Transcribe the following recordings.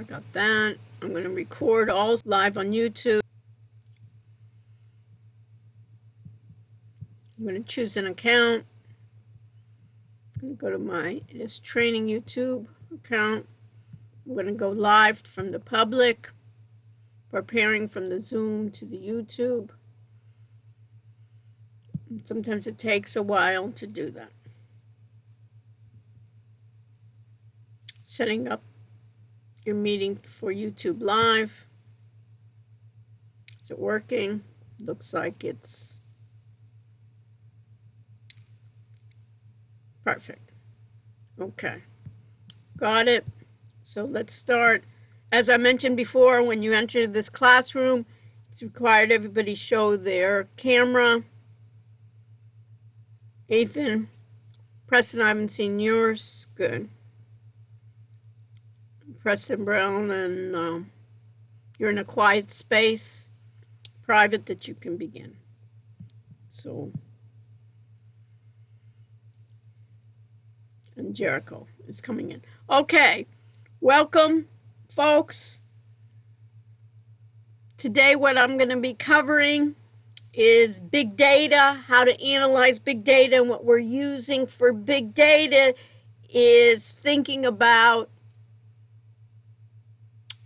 I got that. I'm going to record all live on YouTube. I'm going to choose an account. I'm going to go to my training YouTube account. I'm going to go live from the public, preparing from the Zoom to the YouTube. Sometimes it takes a while to do that. Setting up your meeting for YouTube Live. Is it working? Looks like it's perfect. Okay, got it. So let's start. As I mentioned before, when you enter this classroom, it's required everybody show their camera. Ethan, Preston, I haven't seen yours. Good. Preston Brown, and you're in a quiet space, private, that you can begin. So, and Jericho is coming in. Okay, welcome, folks. Today what I'm going to be covering is big data, how to analyze big data, and what we're using for big data is thinking about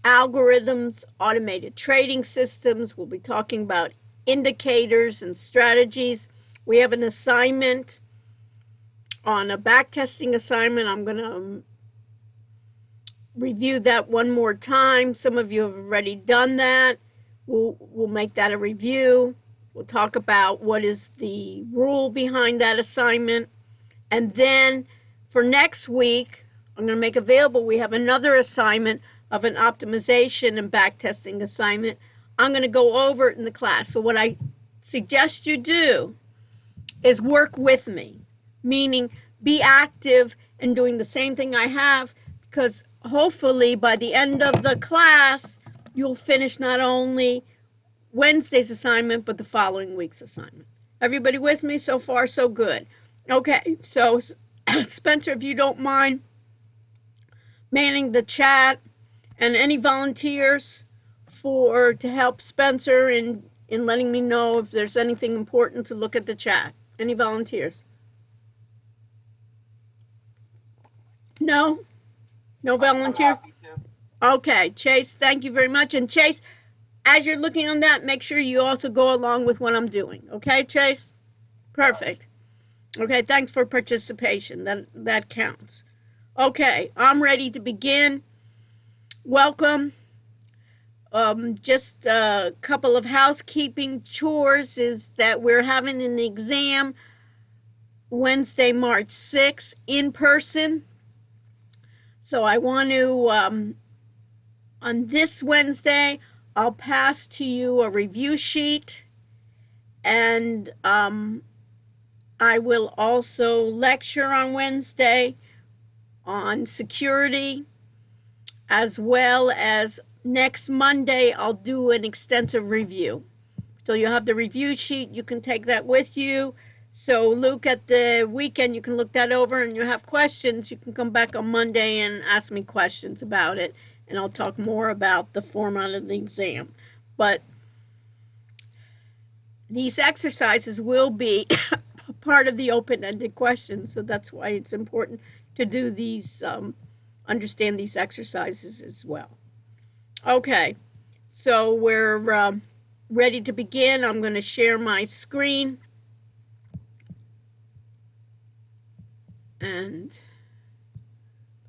algorithms, automated trading systems. We'll be talking about indicators and strategies. We have an assignment on a backtesting assignment. I'm going to review that one more time. Some of you have already done that. We'll make that a review. We'll talk about what is the rule behind that assignment. And then for next week, I'm going to make available, we have another assignment of an optimization and backtesting assignment. I'm going to go over it in the class. So what I suggest you do is work with me, meaning be active in doing the same thing I have, because hopefully by the end of the class, you'll finish not only Wednesday's assignment, but the following week's assignment. Everybody with me? So far, so good. Okay, so Spencer, if you don't mind manning the chat, and any volunteers to help Spencer in letting me know if there's anything important to look at the chat. Any volunteers? No? No volunteer? Okay, Chase, thank you very much. And Chase, as you're looking on that, make sure you also go along with what I'm doing. Okay, Chase? Perfect. Okay, thanks for participation. That counts. Okay, I'm ready to begin. Welcome. Just a couple of housekeeping chores is that we're having an exam Wednesday, March 6th in person. So I want to, on this Wednesday, I'll pass to you a review sheet, and I will also lecture on Wednesday on security, as well as next Monday I'll do an extensive review. So you'll have the review sheet. You can take that with you. So Luke, at the weekend, you can look that over, and you have questions, you can come back on Monday and ask me questions about it, and I'll talk more about the format of the exam. But these exercises will be part of the open-ended questions, so that's why it's important to do these, understand these exercises as well. Okay, so we're ready to begin. I'm going to share my screen. And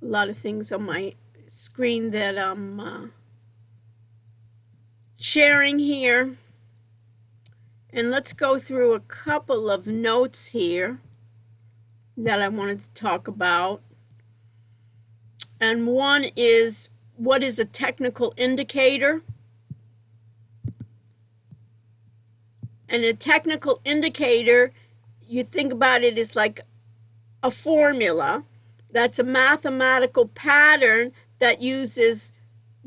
a lot of things on my screen that I'm sharing here. And let's go through a couple of notes here that I wanted to talk about. And one is, what is a technical indicator? And a technical indicator, you think about it as like a formula. That's a mathematical pattern that uses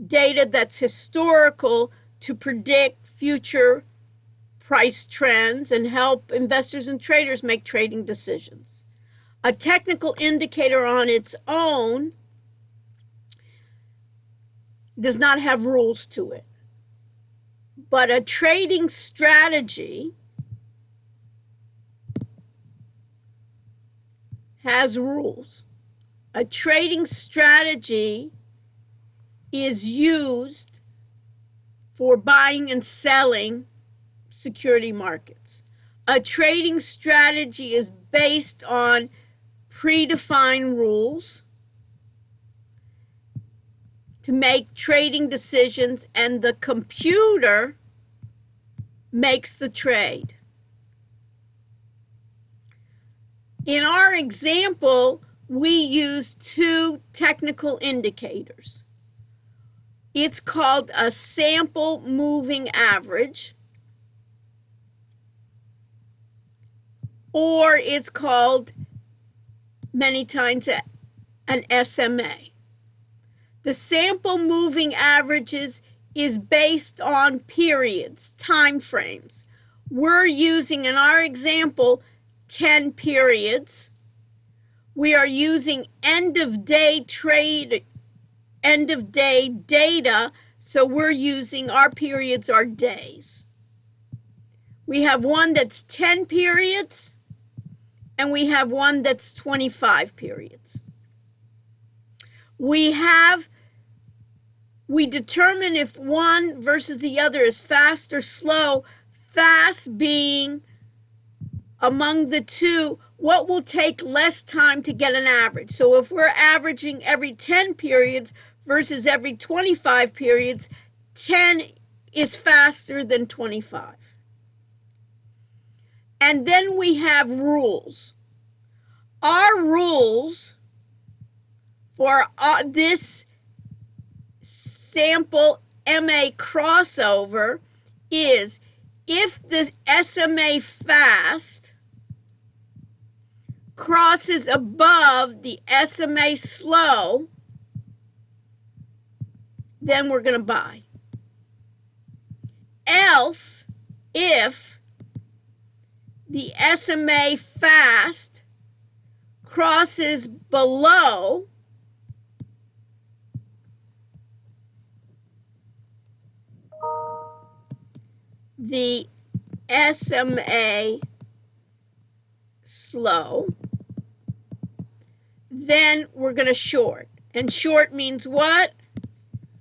data that's historical to predict future price trends and help investors and traders make trading decisions. A technical indicator on its own does not have rules to it. But a trading strategy has rules. A trading strategy is used for buying and selling security markets. A trading strategy is based on predefined rules to make trading decisions, and the computer makes the trade. In our example, we use two technical indicators. It's called a sample moving average, or it's called many times an SMA. The sample moving averages is based on periods, time frames. We're using, in our example, 10 periods. We are using end of day data, so we're using, our periods are days. We have one that's 10 periods, and we have one that's 25 periods. We determine if one versus the other is fast or slow, fast being among the two what will take less time to get an average. So if we're averaging every 10 periods versus every 25 periods, 10 is faster than 25. And then we have rules. Our rules for this sample MA crossover is if the SMA fast crosses above the SMA slow, then we're going to buy. Else, if the SMA fast crosses below the SMA slow, then we're going to short. And short means what?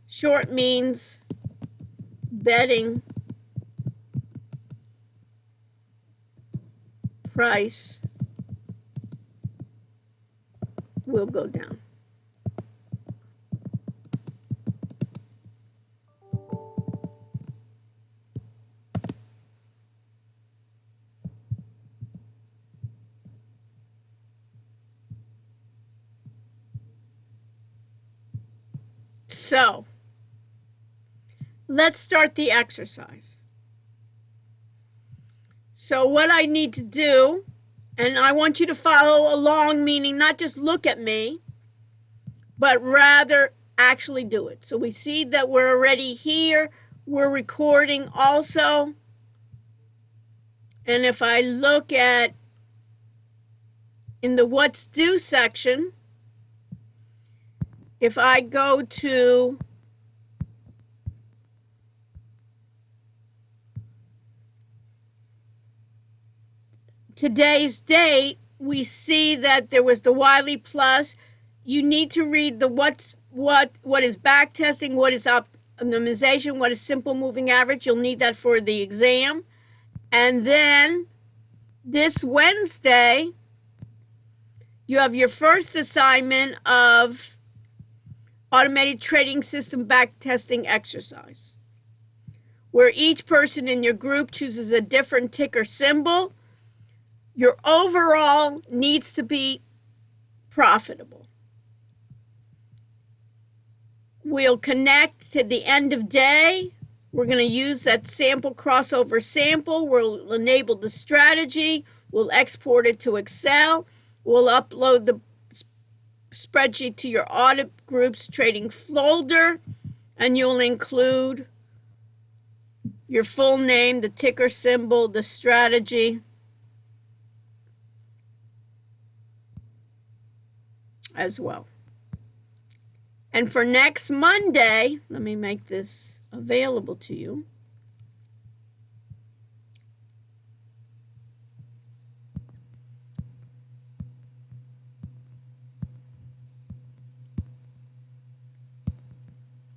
Short means betting price will go down. So, let's start the exercise. So what I need to do, and I want you to follow along, meaning not just look at me, but rather actually do it. So we see that we're already here. We're recording also. And if I look at in the what's due section, if I go to today's date, we see that there was the Wiley Plus. You need to read the what is back testing, what is optimization, what is simple moving average. You'll need that for the exam. And then this Wednesday, you have your first assignment of automated trading system back testing exercise, where each person in your group chooses a different ticker symbol. Your overall needs to be profitable. We'll connect to the end of day. We're going to use that sample crossover sample. We'll enable the strategy. We'll export it to Excel. We'll upload the spreadsheet to your audit group's trading folder, and you'll include your full name, the ticker symbol, the strategy, as well. And for next Monday, let me make this available to you.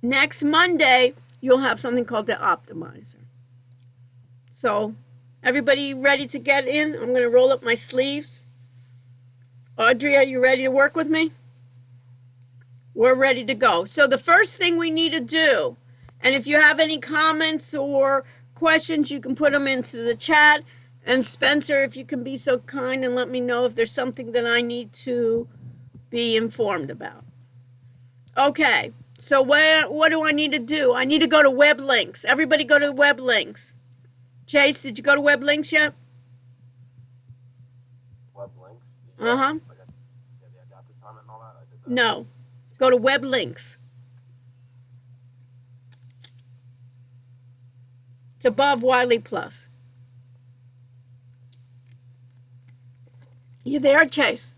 Next Monday, you'll have something called the optimizer. So, everybody ready to get in? I'm going to roll up my sleeves. Audrey, are you ready to work with me? We're ready to go. So the first thing we need to do, and if you have any comments or questions, you can put them into the chat. And Spencer, if you can be so kind and let me know if there's something that I need to be informed about. Okay, so what do I need to do? I need to go to web links. Everybody go to web links. Chase, did you go to web links yet? Web links? Uh-huh. Like the adapter time and all that? I did that. No. Go to web links. It's above Wiley Plus. You there, Chase?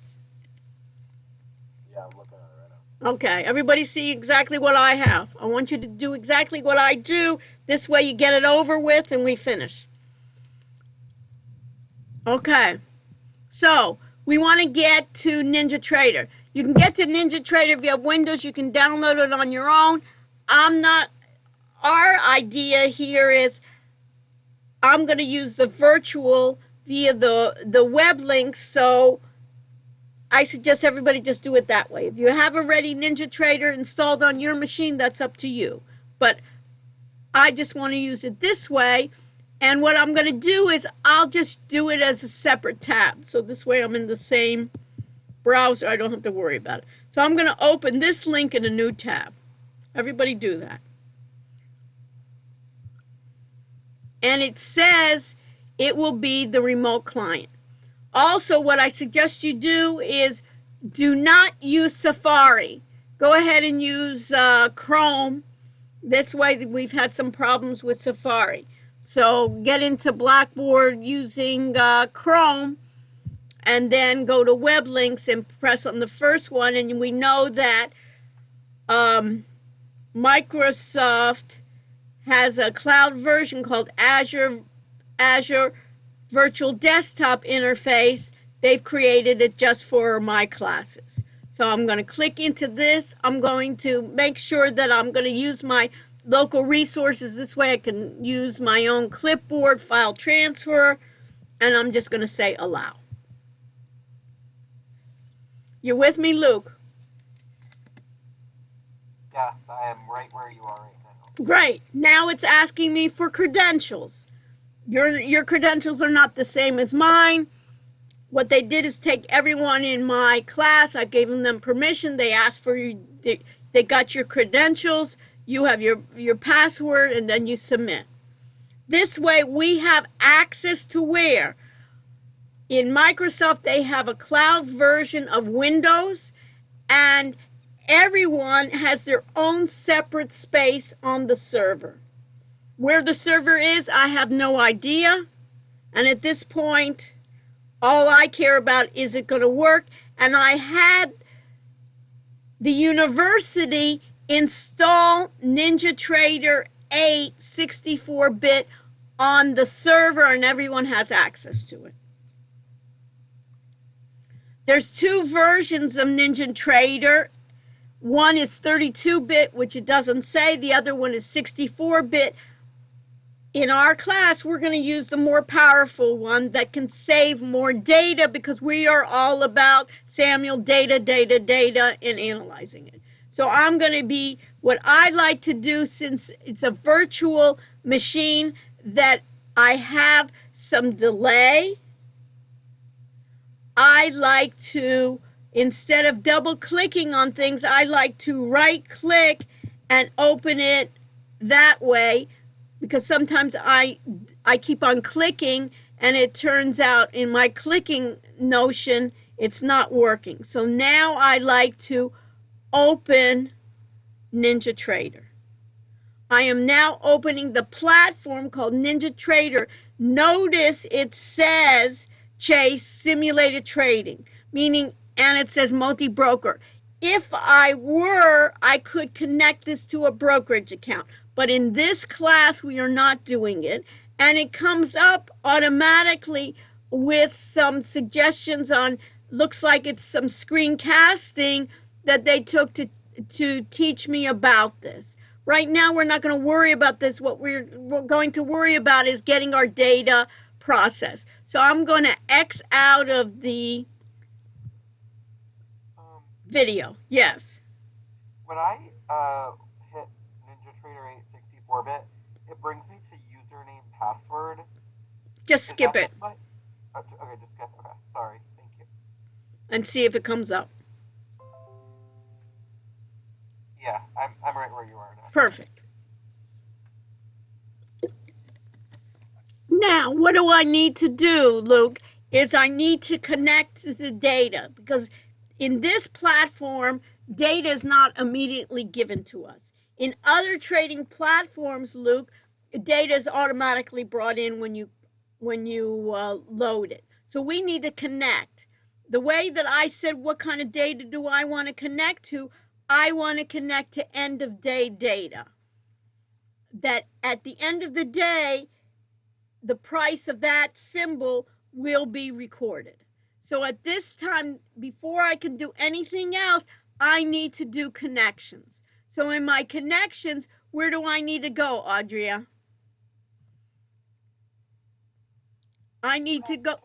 Yeah, I'm looking at it right now. Okay, everybody see exactly what I have. I want you to do exactly what I do. This way you get it over with and we finish. Okay, so we want to get to NinjaTrader. You can get to NinjaTrader if you have Windows. You can download it on your own. Our idea here is I'm going to use the virtual via the web link, so I suggest everybody just do it that way. If you have already NinjaTrader installed on your machine, that's up to you. But I just want to use it this way. And what I'm going to do is I'll just do it as a separate tab. So this way I'm in the same browser. I don't have to worry about it. So I'm going to open this link in a new tab. Everybody do that. And it says it will be the remote client. Also, what I suggest you do is do not use Safari. Go ahead and use Chrome. That's why we've had some problems with Safari. So get into Blackboard using Chrome and then go to web links and press on the first one. And we know that Microsoft has a cloud version called Azure Virtual Desktop Interface. They've created it just for my classes. So I'm going to click into this. I'm going to make sure that I'm going to use my local resources. This way I can use my own clipboard, file transfer, and I'm just going to say allow. You're with me, Luke? Yes, I am right where you are right now. Great. Now it's asking me for credentials. Your credentials are not the same as mine. What they did is take everyone in my class. I gave them permission. They asked for you. They got your credentials. You have your password, and then you submit. This way, we have access to where? In Microsoft, they have a cloud version of Windows, and everyone has their own separate space on the server. Where the server is, I have no idea. And at this point, all I care about is it going to work. And I had the university install NinjaTrader 8 64-bit on the server, and everyone has access to it. There's two versions of NinjaTrader. One is 32-bit, which it doesn't say. The other one is 64-bit. In our class, we're going to use the more powerful one that can save more data, because we are all about, Samuel, data, and analyzing it. So I'm going to be, what I like to do, since it's a virtual machine that I have some delay, I like to, instead of double clicking on things, I like to right click and open it that way, because sometimes I keep on clicking and it turns out in my clicking notion it's not working. So now I like to open NinjaTrader. I am now opening the platform called NinjaTrader. Notice it says, Chase, simulated trading, meaning, and it says multi-broker. If I were, I could connect this to a brokerage account. But in this class, we are not doing it. And it comes up automatically with some suggestions on, looks like it's some screencasting that they took to teach me about this. Right now, we're not going to worry about this. What we're going to worry about is getting our data processed. So I'm going to X out of the video. Yes. When I hit NinjaTrader 8 64-bit, it brings me to username password. Just skip it. Okay, just skip. Okay, sorry. Thank you. And see if it comes up. Yeah, I'm right where you are now. Perfect. Now, what do I need to do, Luke, is I need to connect to the data, because in this platform, data is not immediately given to us. In other trading platforms, Luke, data is automatically brought in when you load it. So we need to connect. The way that I said, what kind of data do I want to connect to? I want to connect to end of day data. That at the end of the day, the price of that symbol will be recorded. So at this time, before I can do anything else, I need to do connections. So in my connections, where do I need to go, Audria? I need to go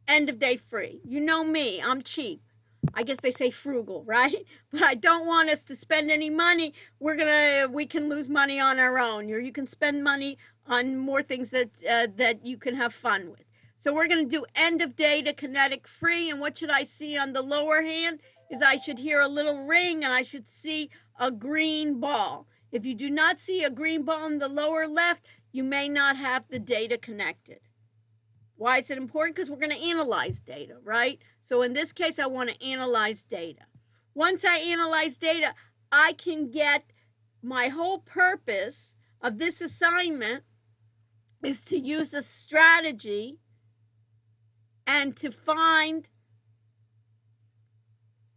end of day free. You know me, I'm cheap. I guess they say frugal, right? But I don't want us to spend any money. We can lose money on our own, or you can spend money on more things that you can have fun with. So we're going to do end of day to kinetic free. And what should I see on the lower hand is I should hear a little ring, and I should see a green ball. If you do not see a green ball in the lower left, you may not have the data connected. Why is it important? Because we're going to analyze data, right? So in this case, I want to analyze data. Once I analyze data, I can get my whole purpose of this assignment is to use a strategy and to find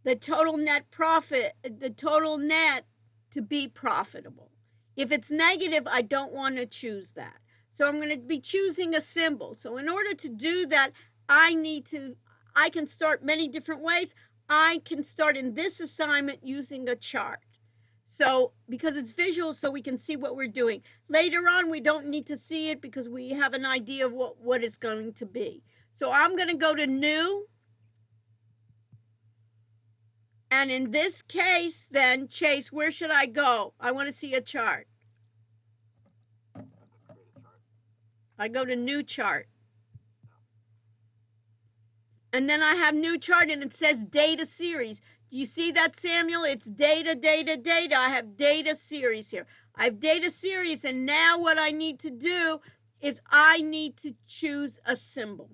the total net profit, the total net to be profitable. If it's negative, I don't want to choose that. So I'm going to be choosing a symbol. So in order to do that, I can start many different ways. I can start in this assignment using a chart. So because it's visual, so we can see what we're doing. Later on, we don't need to see it because we have an idea of what it's going to be. So I'm going to go to New. And in this case, then, Chase, where should I go? I want to see a chart. I go to New Chart. And then I have New Chart, and it says Data Series. Do you see that, Samuel? It's data, data, data. I have Data Series here. I have Data Series, and now what I need to do is I need to choose a symbol.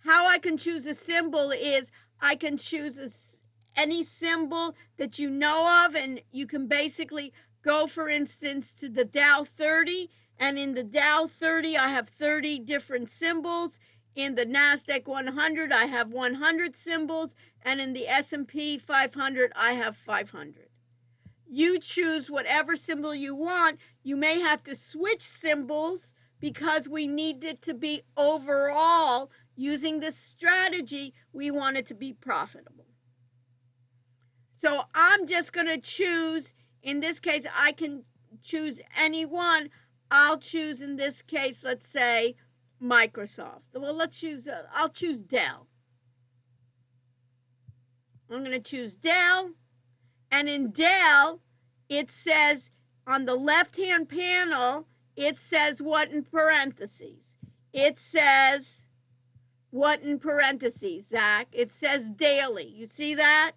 How I can choose a symbol is I can choose any symbol that you know of, and you can basically go, for instance, to the Dow 30, and in the Dow 30 I have 30 different symbols. In the NASDAQ 100 I have 100 symbols, and in the S&P 500 I have 500. You choose whatever symbol you want. You may have to switch symbols because we need it to be overall. Using this strategy, we want it to be profitable. So I'm just going to choose, in this case, I can choose any one. I'll choose, in this case, let's say Microsoft. Well, I'll choose Dell. I'm going to choose Dell. And in Dell, it says on the left-hand panel, it says what in parentheses? It says what in parentheses, Zach? It says daily. You see that?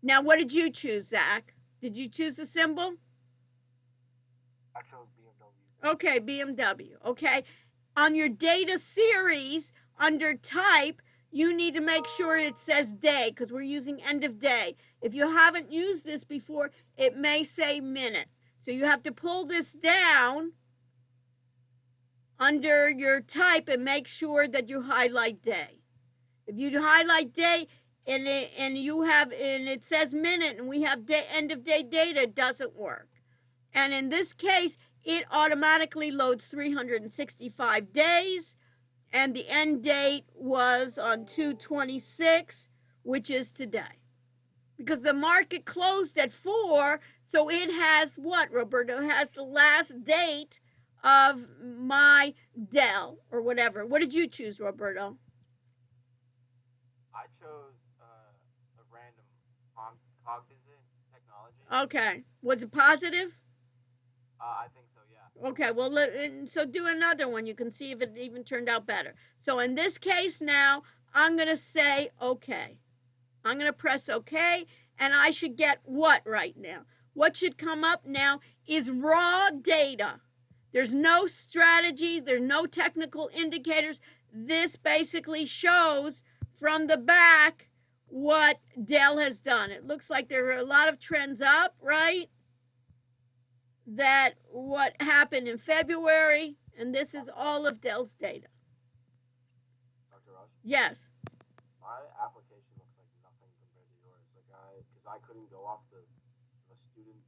Now, what did you choose, Zach? Did you choose a symbol? I chose BMW. Okay, BMW. Okay. On your data series, under type, you need to make sure it says day because we're using end of day. If you haven't used this before, it may say minute. So you have to pull this down under your type and make sure that you highlight day. If you highlight day and you have and it says minute and we have day, end of day data, it doesn't work. And in this case, it automatically loads 365 days, and the end date was on 2/26, which is today. Because the market closed at 4, so it has what, Roberto? It has the last date of my Dell or whatever. What did you choose, Roberto? I chose a random cognizant technology. Okay. Was it positive? I think so, yeah. Okay, well, so do another one. You can see if it even turned out better. So in this case now, I'm going to say okay. I'm going to press okay, and I should get what right now? What should come up now is raw data. There's no strategy, there's no technical indicators. This basically shows from the back what Dell has done. It looks like there are a lot of trends up, right? That what happened in February, and this is all of Dell's data. Dr. Rush? Yes. My application looks like nothing compared to yours. Because I couldn't go off the student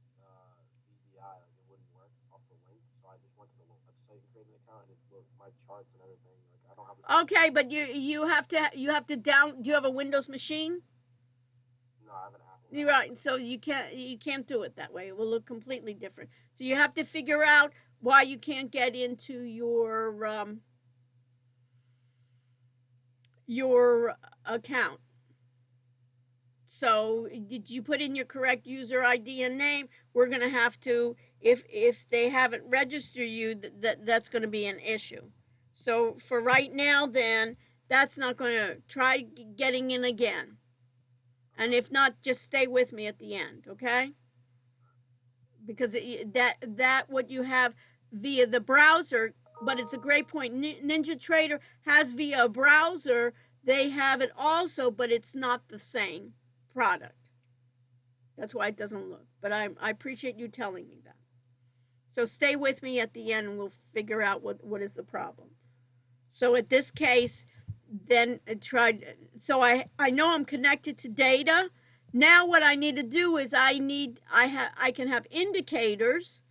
VDI, like it wouldn't work off the link. So I just went to the website and created an account, and it looked my charts and everything. Like I don't have the. Okay, but you have to down. Do you have a Windows machine? No, I have an Apple. You're right. So you can't do it that way. It will look completely different. So you have to figure out why you can't get into your account. So did you put in your correct user ID and name? We're going to have to, if they haven't registered you, that's going to be an issue. So for right now, then that's not going to try getting in again. And if not, just stay with me at the end, okay? Because that what you have via the browser, but it's a great point. NinjaTrader has via a browser. They have it also, but it's not the same product. That's why it doesn't look. But I appreciate you telling me that. So stay with me at the end and we'll figure out what is the problem. So at this case, then so I know I'm connected to data. Now what I need to do is I can have indicators,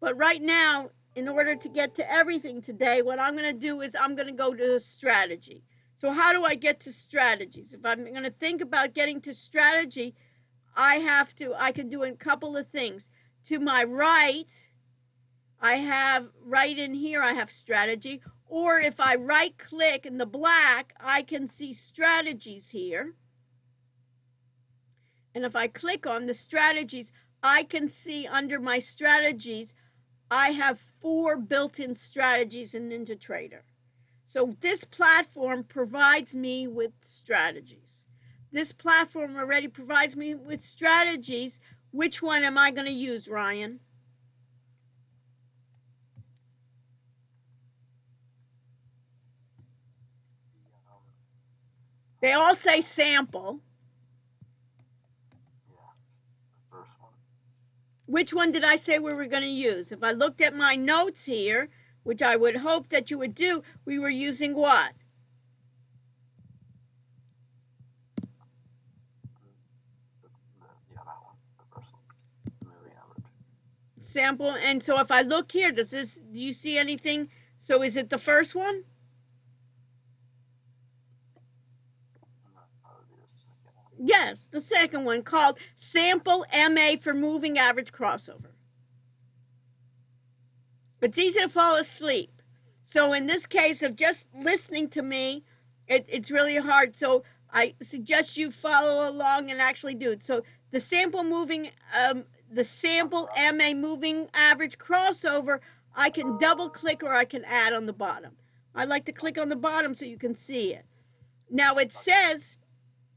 but right now, in order to get to everything today, what I'm going to do is I'm going to go to strategy. So how do I get to strategies? If I'm going to think about getting to strategy, I can do a couple of things. To my right, I have right in here, I have strategy. Or if I right click in the black, I can see strategies here. And if I click on the strategies, I can see under my strategies, I have 4 built-in strategies in NinjaTrader. So this platform provides me with strategies. This platform already provides me with strategies. Which one am I going to use, Ryan? They all say sample. Yeah, the first one. Which one did I say we were going to use? If I looked at my notes here, which I would hope that you would do, we were using what? Yeah, that one. The first one. Moving average. Sample. And so if I look here, do you see anything? So is it the first one? No, that would be the second one. Yes, the second one called Sample MA for Moving Average Crossover. It's easy to fall asleep. So in this case of just listening to me, it's really hard. So I suggest you follow along and actually do it. So the sample MA moving average crossover, I can double click or I can add on the bottom. I like to click on the bottom so you can see it. Now it says,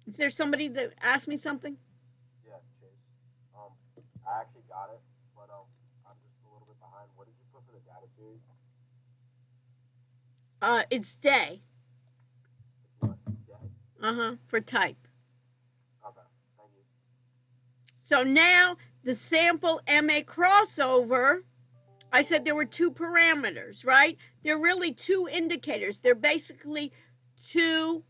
is there somebody that asked me something? Yeah, Chase. I actually got it, but I'm just a little bit behind. What did you put for the data series? It's day. It's what? It's day. For type. Okay, thank you. So now the sample MA crossover, I said there were 2 parameters, right? They're really 2 indicators. They're basically 2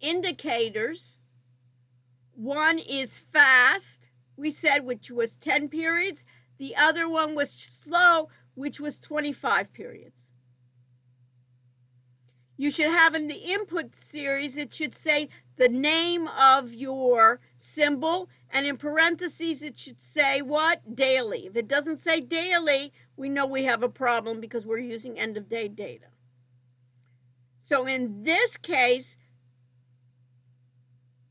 indicators. One is fast, we said, which was 10 periods. The other one was slow, which was 25 periods. You should have in the input series, it should say the name of your symbol, and in parentheses it should say what? Daily. If it doesn't say daily, we know we have a problem because we're using end of day data. So in this case,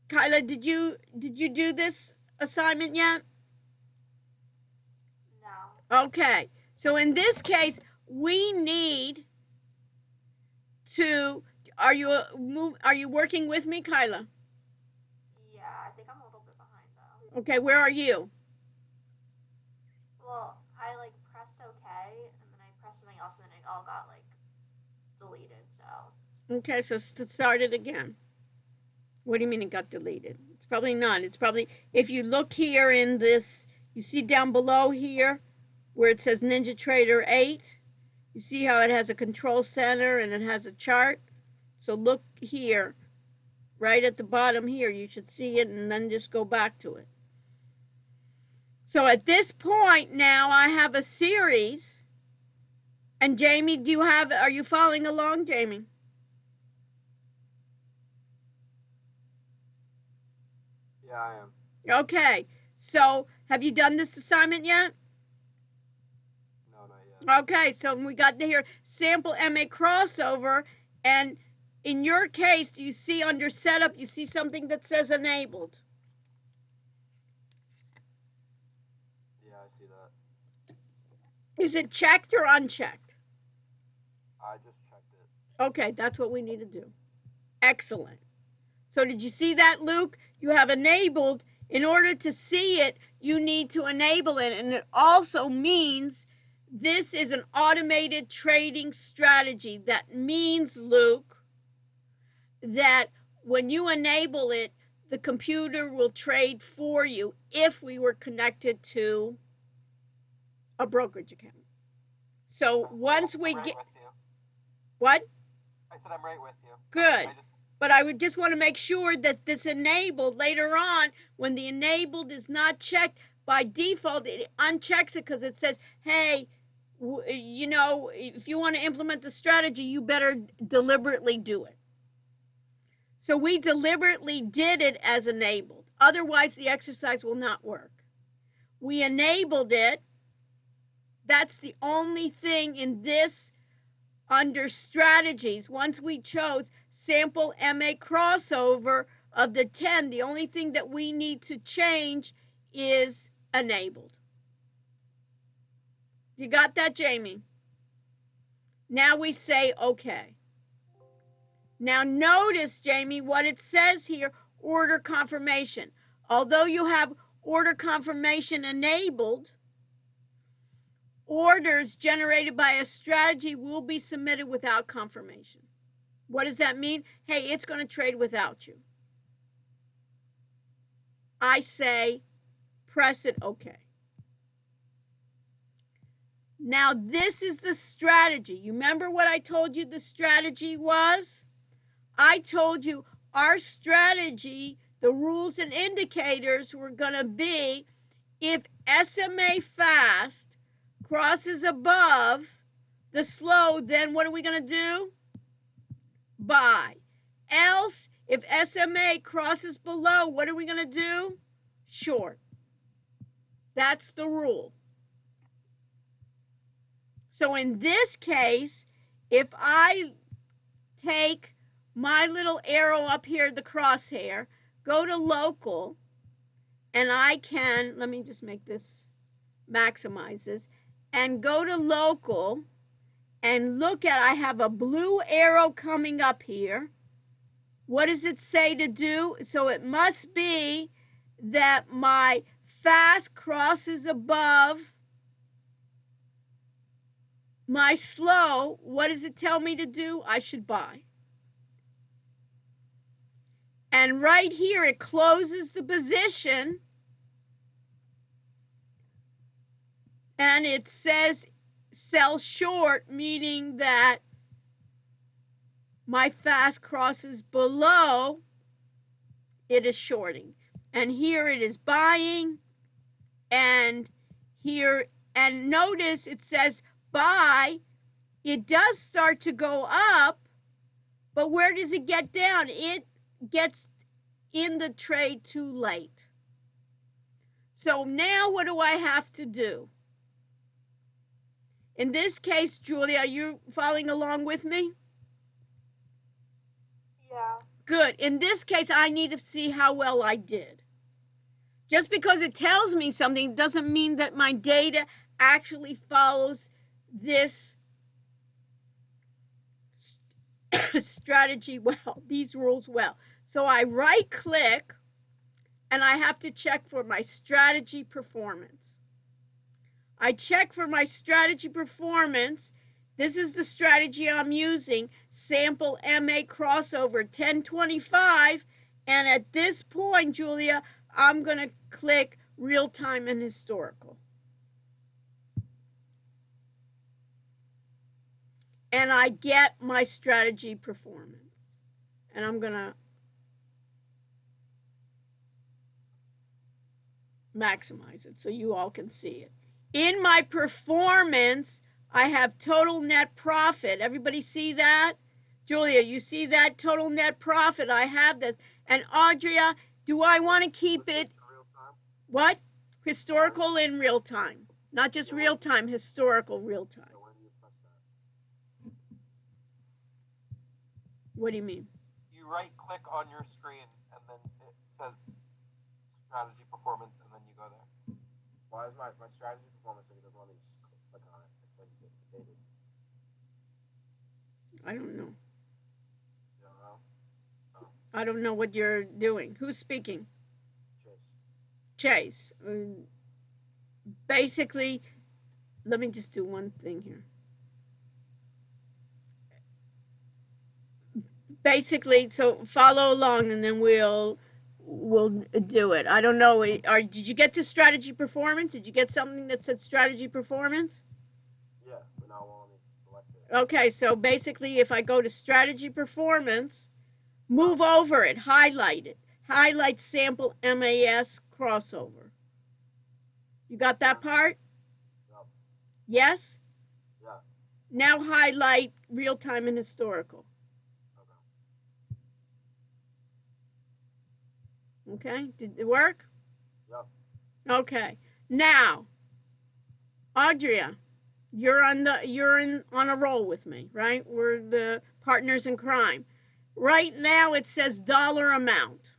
Kyla, did you do this assignment yet? No. Okay. So in this case, we need to, are you working with me, Kyla? Yeah, I think I'm a little bit behind though. Okay, where are you? Well, I like pressed OK, and then I pressed something else, and then it all got like deleted. So. Okay, so start it again. What do you mean it got deleted? It's probably not. It's probably, if you look here in this, you see down below here where it says NinjaTrader 8, you see how it has a control center and it has a chart? So look here, right at the bottom here, you should see it, and then just go back to it. So at this point now I have a series, and Jamie, are you following along, Jamie? Yeah, I am. Okay, so have you done this assignment yet? No, not yet. Okay, so we got to hear sample MA crossover, and in your case, do you see under setup, you see something that says enabled? Yeah, I see that. Is it checked or unchecked? I just checked it. Okay, that's what we need to do. Excellent. So did you see that, Luke? You have enabled. In order to see it, you need to enable it, and it also means this is an automated trading strategy. That means, Luke, that when you enable it, the computer will trade for you if we were connected to a brokerage account. So once we get... What? I said I'm right with you. Good. But I would just want to make sure that this enabled later on, when the enabled is not checked, by default, it unchecks it because it says, hey, you know, if you want to implement the strategy, you better deliberately do it. So we deliberately did it as enabled. Otherwise, the exercise will not work. We enabled it. That's the only thing in this under strategies. Once we chose sample MA crossover of the 10, the only thing that we need to change is enabled. You got that, Jamie? Now we say okay. Now notice, Jamie, what it says here, order confirmation. Although you have order confirmation enabled, orders generated by a strategy will be submitted without confirmation. What does that mean? Hey, it's going to trade without you. I say, press it OK. Now, this is the strategy. You remember what I told you the strategy was? I told you our strategy, the rules and indicators were going to be if SMA fast crosses above the slow, then what are we going to do? Buy. Else, if SMA crosses below, what are we going to do? Short. That's the rule. So in this case, if I take my little arrow up here, the crosshair, go to local, and I can, let me just make this, maximize this, and go to local, and look at, I have a blue arrow coming up here. What does it say to do? So it must be that my fast crosses above my slow. What does it tell me to do? I should buy. And right here, it closes the position, and it says sell short, meaning that my fast crosses below it is shorting. And here it is buying, and here, and notice it says buy. It does start to go up, but where does it get down? It gets in the trade too late. So now what do I have to do? In this case, Julia, are you following along with me? Yeah. Good. In this case, I need to see how well I did. Just because it tells me something doesn't mean that my data actually follows this strategy well, these rules well. So I right click and I have to check for my strategy performance. I check for my strategy performance. This is the strategy I'm using, sample MA crossover 1025. And at this point, Julia, I'm going to click real time and historical. And I get my strategy performance. And I'm going to maximize it so you all can see it. In my performance, I have total net profit. Everybody see that? Julia, you see that total net profit? I have that. And Audria, do I want to keep it? What? Historical in real time. Not just real time, historical real time. What do you mean? You right click on your screen and then it says strategy performance and then you go there. Why is my strategy performance like it doesn't let me click on it? It's like dated. I don't know. You don't know? Oh. I don't know what you're doing. Who's speaking? Chase. Basically, let me just do one thing here. Basically, so follow along and then we'll do it. I don't know. Did you get to strategy performance? Did you get something that said strategy performance? Yeah, but now we'll need to select it. Okay, so basically, if I go to strategy performance, move over it, highlight it, highlight sample MAS crossover. You got that part? Yep. Yes? Yeah. Now highlight real time and historical. Okay, did it work? Yep. Okay. Now, Audria, you're on a roll with me, right? We're the partners in crime. Right now it says dollar amount.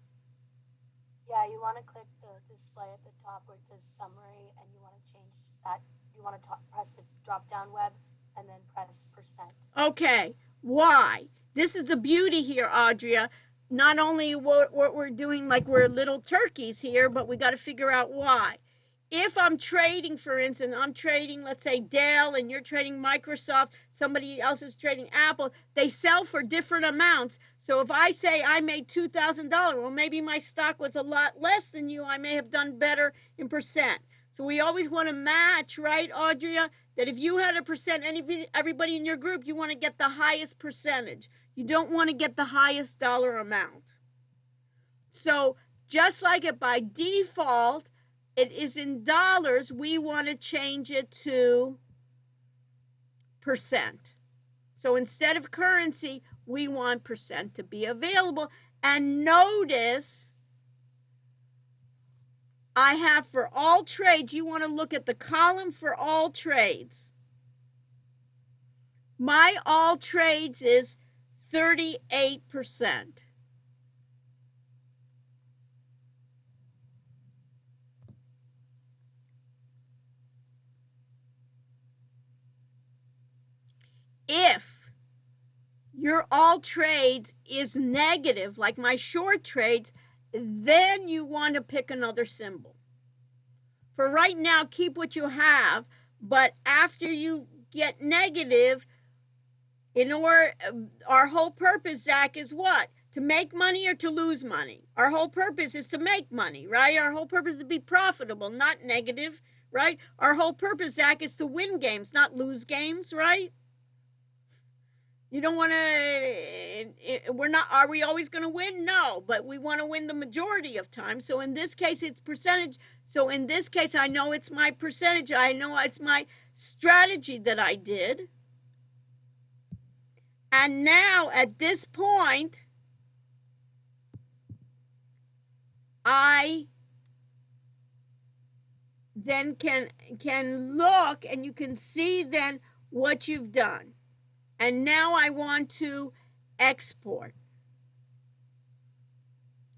Yeah, you want to click the display at the top where it says summary, and you want to change that. You want to press the drop down web and then press percent. Okay. Why? This is the beauty here, Audria. Not only what we're doing, like we're little turkeys here, but we got to figure out why. If I'm trading, for instance, I'm trading, let's say, Dell, and you're trading Microsoft, somebody else is trading Apple, they sell for different amounts. So if I say I made $2,000, well, maybe my stock was a lot less than you. I may have done better in percent. So we always want to match, right, Audria? That if you had a percent, everybody in your group, you want to get the highest percentage. You don't want to get the highest dollar amount. So just like it by default, it is in dollars, we want to change it to percent. So instead of currency, we want percent to be available. And notice I have for all trades, you want to look at the column for all trades. My all trades is 38%. If your all trades is negative, like my short trades, then you want to pick another symbol. For right now, keep what you have, but after you get negative, our whole purpose, Zach, is what? To make money or to lose money? Our whole purpose is to make money, right? Our whole purpose is to be profitable, not negative, right? Our whole purpose, Zach, is to win games, not lose games, right? You don't want to, we're not, are we always going to win? No, but we want to win the majority of time. So in this case, it's percentage. So in this case, I know it's my percentage. I know it's my strategy that I did. And now at this point, I then can look and you can see then what you've done. And now I want to export.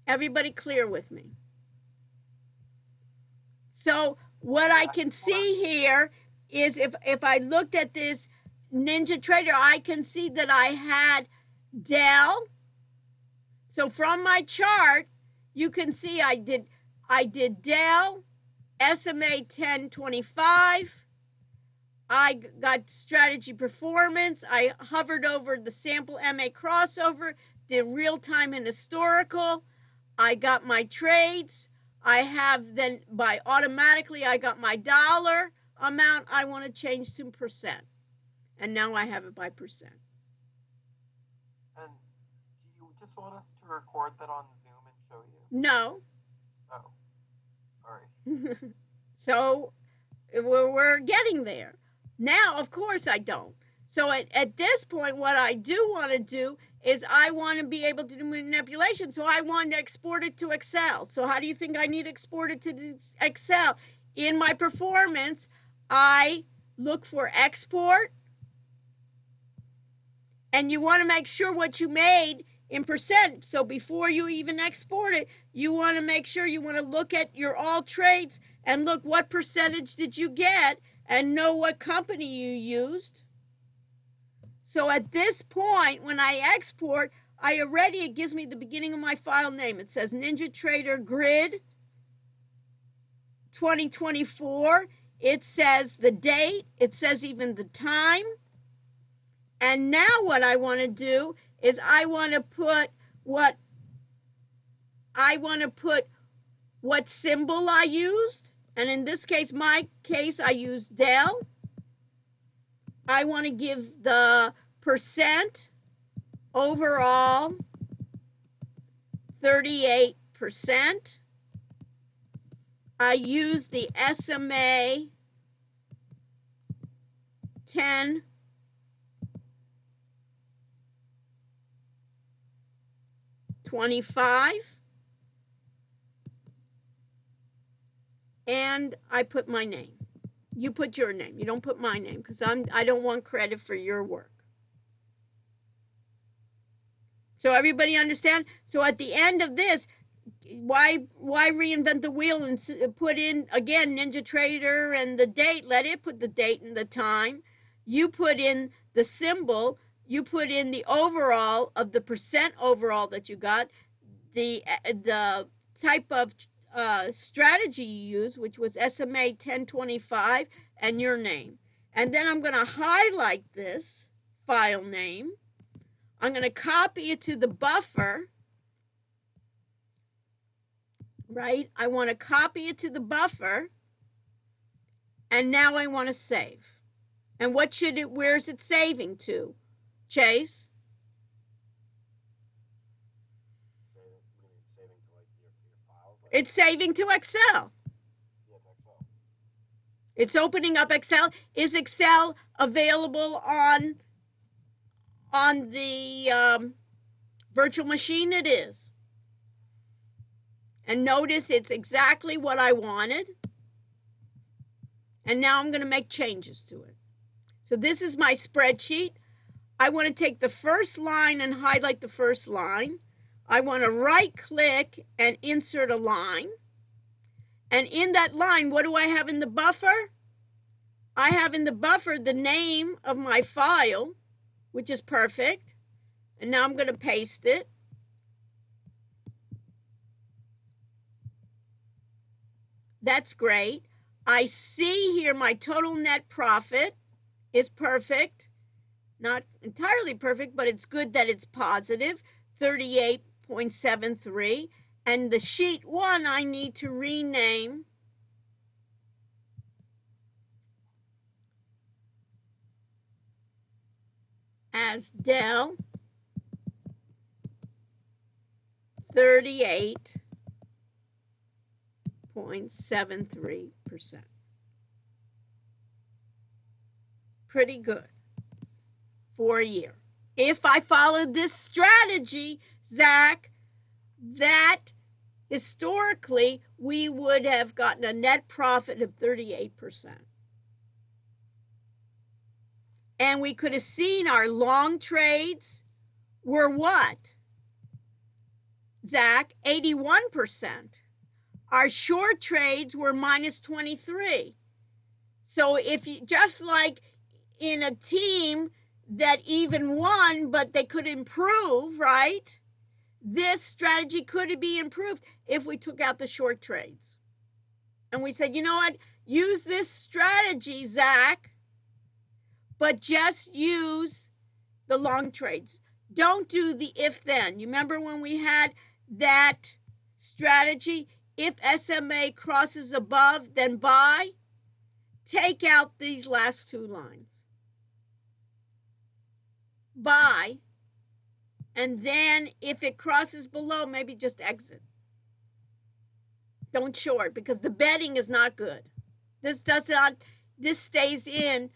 Everybody clear with me? So what I can see here is if I looked at this Ninja Trader, I can see that I had Dell. So from my chart, you can see I did Dell, SMA 1025. I got strategy performance. I hovered over the sample MA crossover, did real time and historical. I got my trades. I have then by automatically, I got my dollar amount. I want to change to percent. And now I have it by percent. And do you just want us to record that on Zoom and show you? No. Oh, sorry. So we're getting there. Now, of course, I don't. So at this point, what I do want to do is I want to be able to do manipulation. So I want to export it to Excel. So how do you think I need to export it to Excel? In my performance, I look for export. And you want to make sure what you made in percent. So before you even export it, you want to make sure you want to look at your all trades and look what percentage did you get and know what company you used. So at this point, when I export, it gives me the beginning of my file name. It says Ninja Trader Grid 2024. It says the date. It says even the time. And now what I want to do is I want to put what symbol I used. And in this case, I used Dell. I want to give the percent overall 38%. I use the SMA 1025. And I put my name. You put your name. You don't put my name because I don't want credit for your work. So everybody understand? So at the end of this, why reinvent the wheel and put in again Ninja Trader and the date? Let it put the date and the time. You put in the symbol. You put in the overall of the percent overall that you got, the type of strategy you use, which was SMA 1025, and your name. And then I'm going to highlight this file name. I'm going to copy it to the buffer, right? I want to copy it to the buffer, and now I want to save. And where is it saving to? Chase? It's saving to Excel. It's opening up Excel. Is Excel available on the virtual machine? It is. And notice it's exactly what I wanted. And now I'm going to make changes to it. So this is my spreadsheet. I want to take the first line and highlight the first line. I want to right click and insert a line. And in that line, what do I have in the buffer? I have in the buffer the name of my file, which is perfect. And now I'm going to paste it. That's great. I see here my total net profit is perfect. Not entirely perfect, but it's good that it's positive, 38.73. And the sheet 1 I need to rename as del 38.73%. Pretty good for a year. If I followed this strategy, Zach, that historically we would have gotten a net profit of 38%. And we could have seen our long trades were what? Zach, 81%. Our short trades were minus 23. So if you, just like in a team that even won, but they could improve, right? This strategy could be improved if we took out the short trades. And we said, you know what? Use this strategy, Zach, but just use the long trades. Don't do the if then. You remember when we had that strategy? If SMA crosses above, then buy. Take out these last two lines. Buy. And then if it crosses below, maybe just exit. Don't short because the betting is not good. This stays in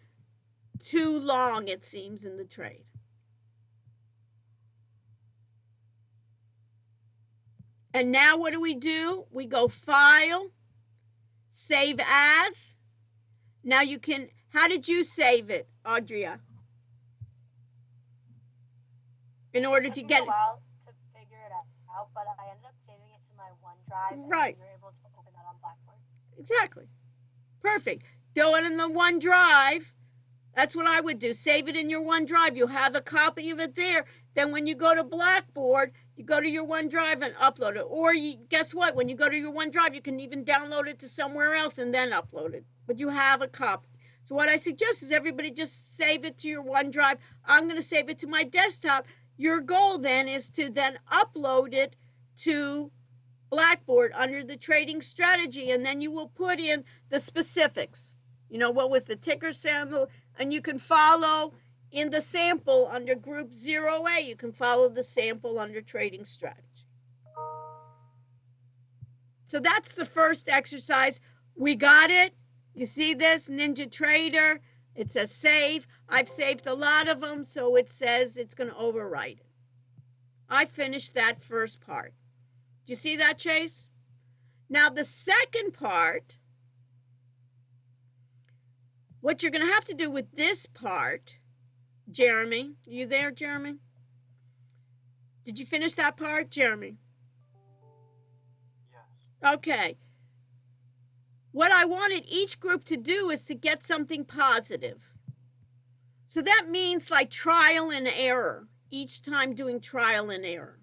too long, it seems, in the trade. And now what do? We go File, Save As. Now you can, how did you save it, Audria? In order to get it. It took me a while to figure it out, but I ended up saving it to my OneDrive. Right. And you're able to open that on Blackboard. Exactly. Perfect. Do it in the OneDrive. That's what I would do. Save it in your OneDrive. You'll have a copy of it there. Then when you go to Blackboard, you go to your OneDrive and upload it. Or guess what? When you go to your OneDrive, you can even download it to somewhere else and then upload it. But you have a copy. So what I suggest is everybody just save it to your OneDrive. I'm going to save it to my desktop. Your goal then is to then upload it to Blackboard under the trading strategy, and then you will put in the specifics. You know, what was the ticker symbol? And you can follow in the sample under group 0A, you can follow the sample under trading strategy. So that's the first exercise. We got it. You see this, Ninja Trader. It says save. I've saved a lot of them, so it says it's going to overwrite it. I finished that first part. Do you see that, Chase? Now the second part, what you're going to have to do with this part, Jeremy, are you there, Jeremy? Did you finish that part, Jeremy? Yes. Okay. What I wanted each group to do is to get something positive. So that means like trial and error, each time doing trial and error.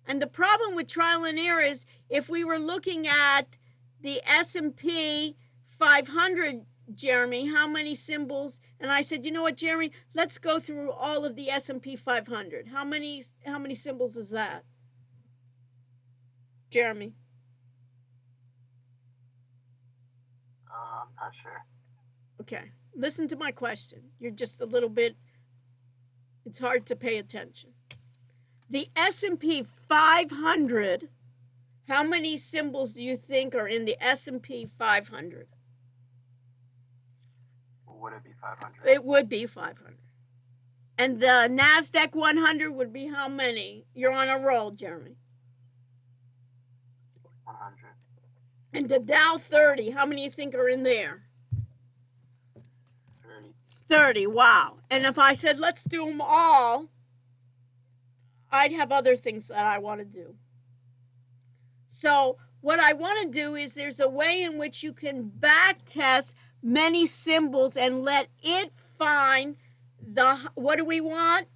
And the problem with trial and error is if we were looking at the S&P 500, Jeremy, how many symbols? And I said, you know what, Jeremy, let's go through all of the S&P 500. How many symbols is that? Jeremy? I'm not sure. Okay. Listen to my question. You're just a little bit, it's hard to pay attention. The S&P 500, how many symbols do you think are in the S&P 500? Would it be 500? It would be 500. And the NASDAQ 100 would be how many? You're on a roll, Jeremy. 100. And the Dow 30, how many do you think are in there? 30. 30, wow. And if I said, let's do them all, I'd have other things that I want to do. So what I want to do is there's a way in which you can back test many symbols and let it find what do we want?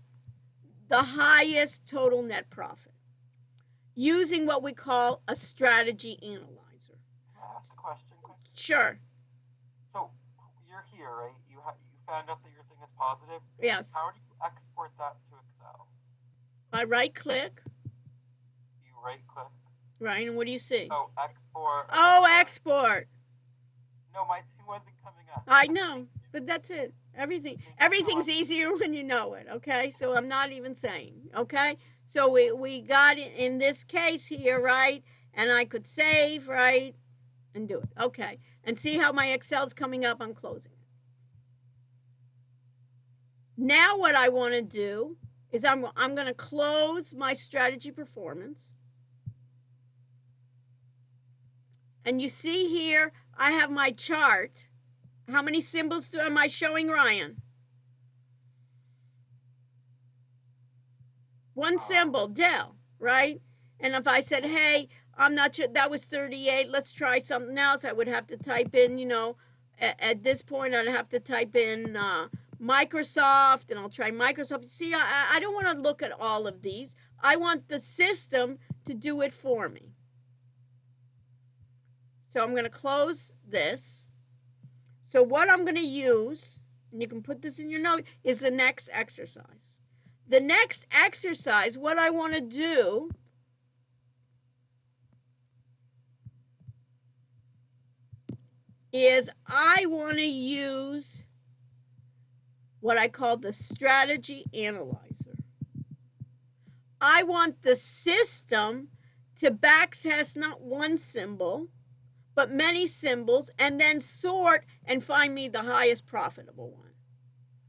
The highest total net profit using what we call a strategy analyzer. Can I ask a question quick? Sure. So you're here, right? You found out that your thing is positive. Yes. How do you export that to Excel? I right click. You right click. Right, and what do you see? Oh, export. Oh, export. No, my thing wasn't coming up. I know, but that's it. Everything's easier when you know it, okay? So I'm not even saying, okay? So we got it in this case here, right? And I could save, right? And do it. Okay. And see how my Excel's coming up? I'm closing it. Now what I want to do is I'm going to close my strategy performance. And you see here, I have my chart. How many symbols am I showing, Ryan? One symbol, Dell, right? And if I said, hey, I'm not sure, that was 38, let's try something else, I would have to type in, at this point, I'd have to type in Microsoft, and I'll try Microsoft. See, I don't want to look at all of these. I want the system to do it for me. So I'm going to close this. So what I'm going to use, and you can put this in your note, is the next exercise. The next exercise, what I want to do is I want to use what I call the strategy analyzer. I want the system to backtest not one symbol, but many symbols, and then sort and find me the highest profitable one.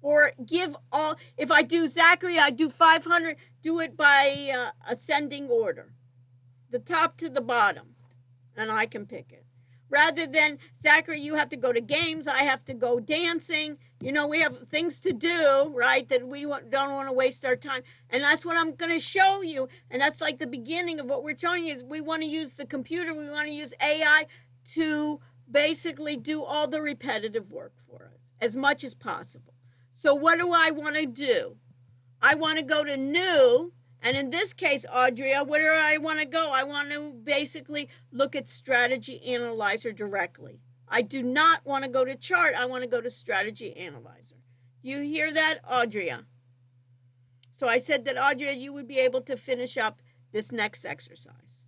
Or give all, if I do Zachary, I do 500, do it by ascending order, the top to the bottom, and I can pick it. Rather than, Zachary, you have to go to games, I have to go dancing. We have things to do, right, that we don't want to waste our time. And that's what I'm going to show you. And that's like the beginning of what we're showing you is we want to use the computer, we want to use AI to basically do all the repetitive work for us as much as possible. So what do I want to do? I want to go to new, and in this case, Audrey, where do I want to go? I want to basically look at strategy analyzer directly. I do not want to go to chart. I want to go to strategy analyzer. You hear that, Audrey? So I said that, Audrey, you would be able to finish up this next exercise.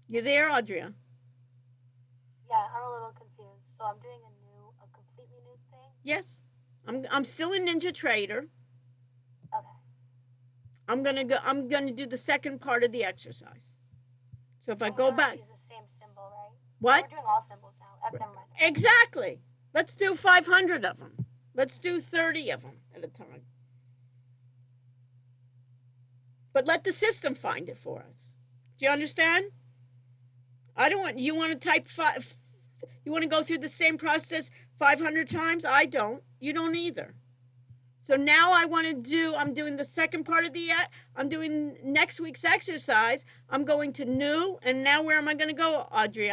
You there, Audrey? Yeah, I'm a little confused. So I'm doing a completely new thing? Yes. I'm still in NinjaTrader. Okay. I'm gonna do the second part of the exercise. So if I go back, use the same symbol, right? What? We're doing all symbols now. Never mind. Exactly. Let's do 500 of them. Let's do 30 of them at a time. But let the system find it for us. Do you understand? I don't want you want to type five. You want to go through the same process 500 times? I don't. You don't either. So now I want to do, I'm doing the second part of I'm doing next week's exercise. I'm going to new, and now where am I going to go, Audrey?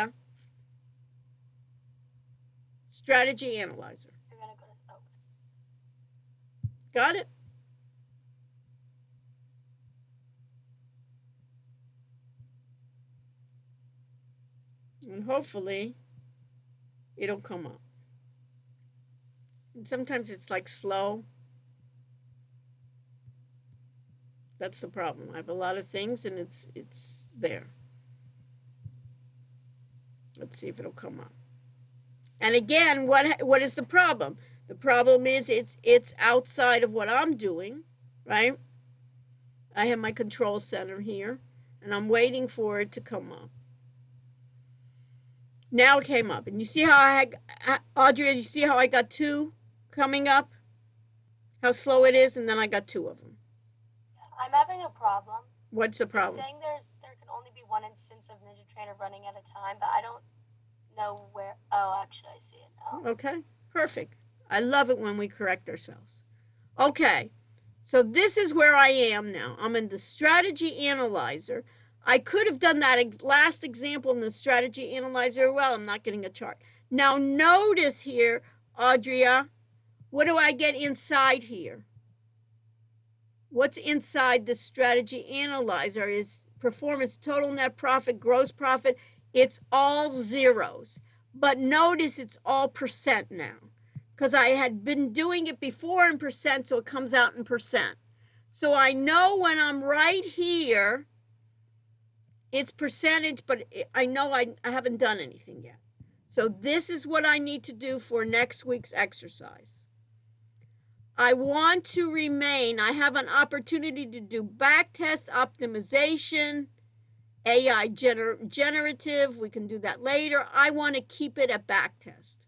Strategy analyzer. You're going to go to, Got it? And hopefully it'll come up. And sometimes it's like slow. That's the problem. I have a lot of things and it's there. Let's see if it'll come up. And again, what is the problem? The problem is it's outside of what I'm doing, right? I have my control center here, and I'm waiting for it to come up. Now it came up, and you see how Audrey, you see how I got two coming up? How slow it is, and then I got two of them. I'm having a problem. What's the problem? It's saying there can only be one instance of NinjaTrader running at a time, but I don't know where. Oh, actually, I see it now. Okay, perfect. I love it when we correct ourselves. Okay, so this is where I am now. I'm in the strategy analyzer. I could have done that last example in the strategy analyzer. Well, I'm not getting a chart. Now notice here, Audrey, what do I get inside here? What's inside the strategy analyzer is performance, total net profit, gross profit. It's all zeros. But notice it's all percent now, because I had been doing it before in percent, so it comes out in percent. So I know when I'm right here, it's percentage, but I know I haven't done anything yet. So this is what I need to do for next week's exercise. I want to remain, I have an opportunity to do backtest optimization, AI generative, we can do that later. I want to keep it at backtest.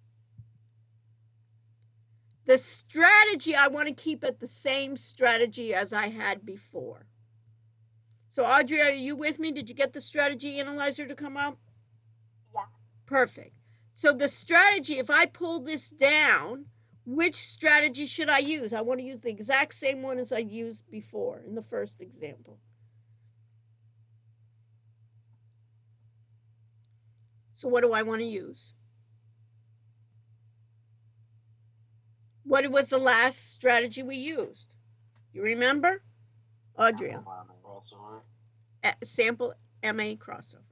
The strategy, I want to keep it the same strategy as I had before. So Audrey, are you with me? Did you get the strategy analyzer to come up? Yeah. Perfect. So the strategy, if I pull this down, which strategy should I use? I want to use the exact same one as I used before in the first example. So what do I want to use? What was the last strategy we used? You remember? Audrey? Sample MA crossover.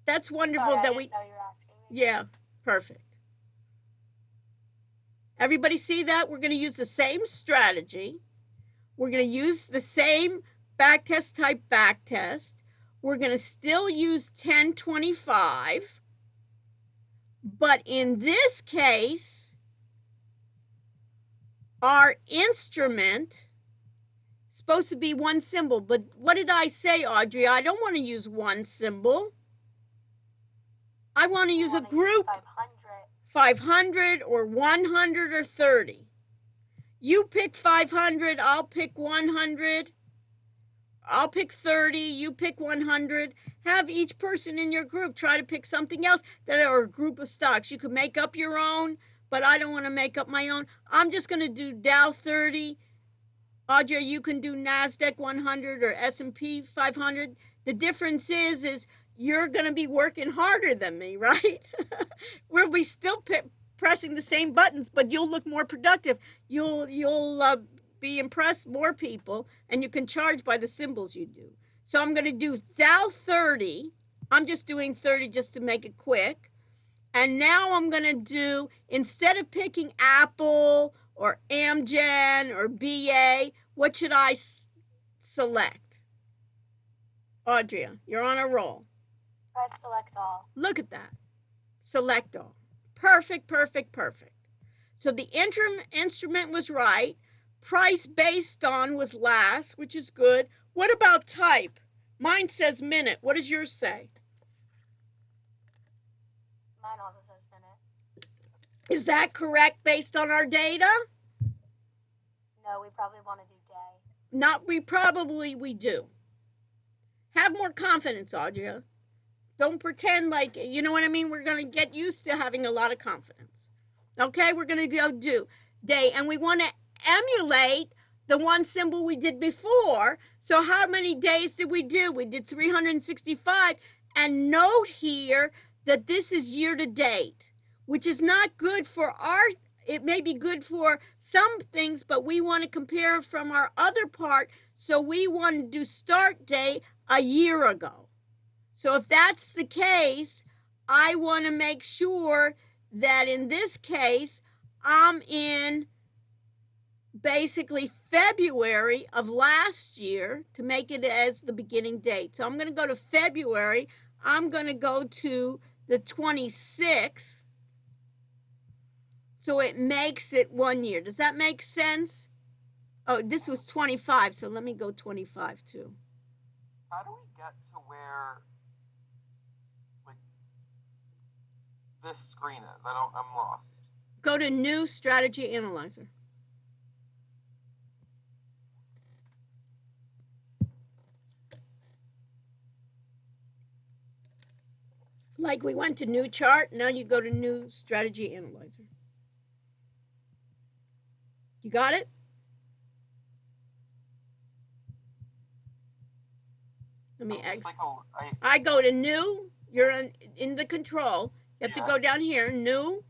That's wonderful. Sorry, I that didn't we know you were asking me. Yeah, perfect. Everybody see that? We're going to use the same strategy. We're going to use the same backtest type backtest. We're going to still use 1025. But in this case, our instrument is supposed to be one symbol. But what did I say, Audrey? I don't want to use one symbol. I want to use a group. 500 or 100 or 30. You pick 500, I'll pick 100. I'll pick 30, you pick 100. Have each person in your group try to pick something else that are a group of stocks. You could make up your own, but I don't want to make up my own. I'm just going to do Dow 30. Audrey, you can do NASDAQ 100 or S&P 500. The difference is you're going to be working harder than me, right? We'll be still pressing the same buttons, but you'll look more productive. You'll be impressed more people, and you can charge by the symbols you do. So I'm going to do Dow 30. I'm just doing 30 just to make it quick. And now I'm going to do, instead of picking Apple or Amgen or BA, what should I select? Audrey, you're on a roll. Press select all. Look at that. Select all. Perfect, perfect, perfect. So the instrument was right. Price based on was last, which is good. What about type? Mine says minute. What does yours say? Mine also says minute. Is that correct based on our data? No, we probably want to do day. Not we probably, we do. Have more confidence, Audrey. Don't pretend like, you know what I mean? We're going to get used to having a lot of confidence. Okay, we're going to go do day. And we want to emulate the one symbol we did before. So how many days did we do? We did 365. And note here that this is year to date, which is not good for it may be good for some things, but we want to compare from our other part. So we want to do start date a year ago. So if that's the case, I want to make sure that in this case, I'm in basically February of last year to make it as the beginning date. So I'm going to go to February. I'm going to go to the 26th. So it makes it 1 year. Does that make sense? Oh, this was 25, so let me go 25 too. How do we get to where this screen is? I'm lost. Go to New Strategy Analyzer. Like we went to New Chart, now you go to New Strategy Analyzer. You got it? Let me I go to New. You're in the control. You have to go down here, New.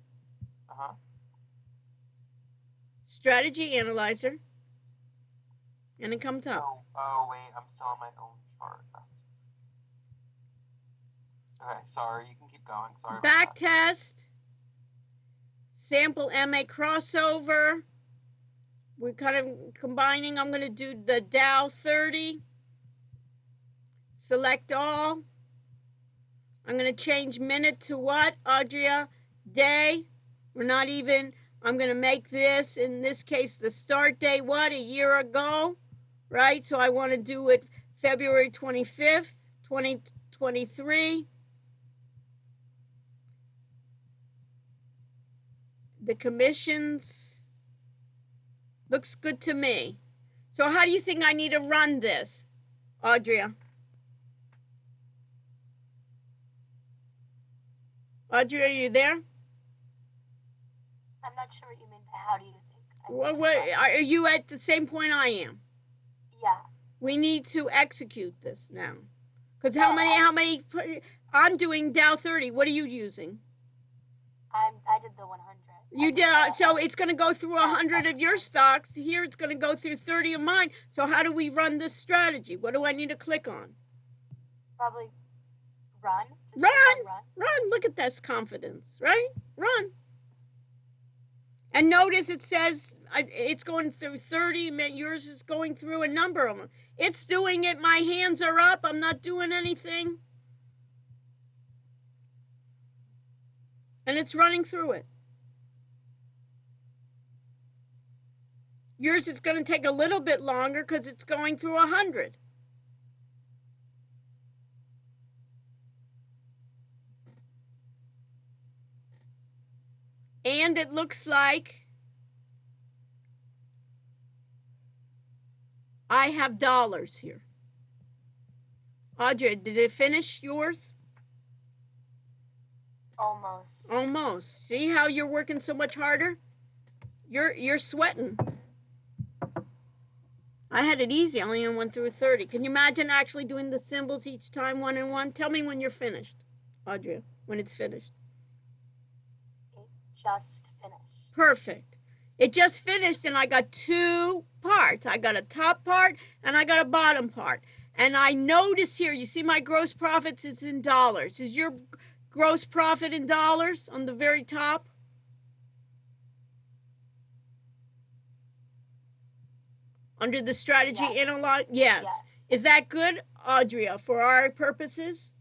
Strategy Analyzer. And it comes up. Oh, wait, I'm still on my own chart. Okay, sorry, you can keep going. Sorry. Backtest. Sample MA crossover. We're kind of combining. I'm going to do the Dow 30. Select all. I'm going to change minute to what, Audrey? Day. We're not even, I'm going to make this, in this case, the start date, what, a year ago, right? So I want to do it February 25th, 2023. The commissions looks good to me. So how do you think I need to run this, Audria? Audrey, are you there? I'm not sure what you mean by how do you think. Are you at the same point I am? Yeah. We need to execute this now. Because how many, I'm doing Dow 30. What are you using? I did the 100. You did, so it's going to go through 100 of your stocks. Here it's going to go through 30 of mine. So how do we run this strategy? What do I need to click on? Probably run. Run. Look at this confidence, right? Run. And notice it says it's going through 30. Yours is going through a number of them. It's doing it. My hands are up. I'm not doing anything. And it's running through it. Yours is going to take a little bit longer because it's going through 100. And it looks like I have dollars here. Audrey, did it finish yours? Almost. Almost. See how you're working so much harder? You're sweating. I had it easy. I only went through 30. Can you imagine actually doing the symbols each time, one and one? Tell me when you're finished, Audrey, when it's finished. It just finished. Perfect. It just finished, and I got two parts. I got a top part, and I got a bottom part. And I notice here, you see my gross profits is in dollars. Is your gross profit in dollars on the very top? Under the strategy analog? Yes. Is that good, Audria, for our purposes?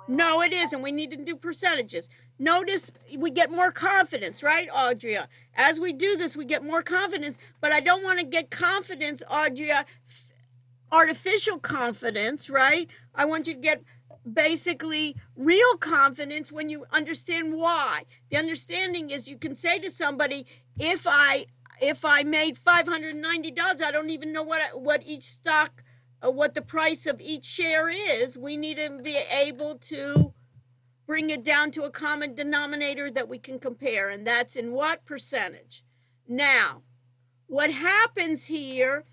No, it isn't. We need to do percentages. Notice we get more confidence, right, Audria? As we do this, we get more confidence, but I don't want to get confidence, Audria, artificial confidence, right? I want you to get basically real confidence when you understand why. The understanding is you can say to somebody, if I made $590, I don't even know what each stock, what the price of each share is. We need to be able to bring it down to a common denominator that we can compare, and that's in what percentage. Now, what happens here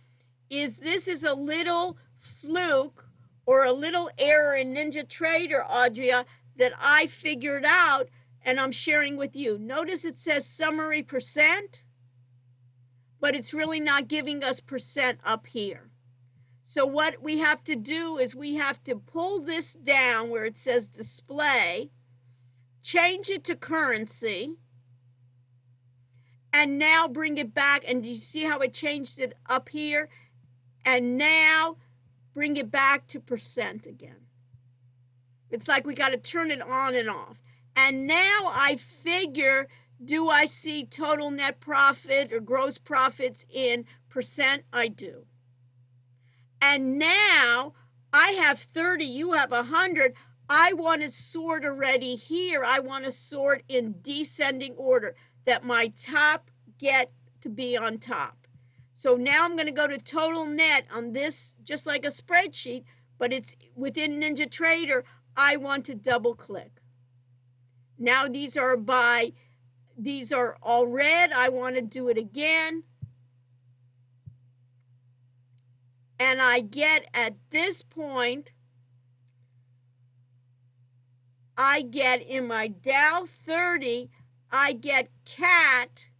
is this is a little fluke or a little error in NinjaTrader, Audria, that I figured out and I'm sharing with you. Notice it says summary percent, but it's really not giving us percent up here. So what we have to do is we have to pull this down where it says display, change it to currency, and now bring it back. And you see how it changed it up here? And now bring it back to percent again. It's like we got to turn it on and off. And now I figure, do I see total net profit or gross profits in percent? I do. And now I have 30, you have 100. I want to sort already here. I want to sort in descending order, that my top get to be on top. So now I'm going to go to total net on this, just like a spreadsheet, but it's within NinjaTrader. I want to double click. Now these are all red. I want to do it again. And I get at this point, I get in my Dow 30, I get CAT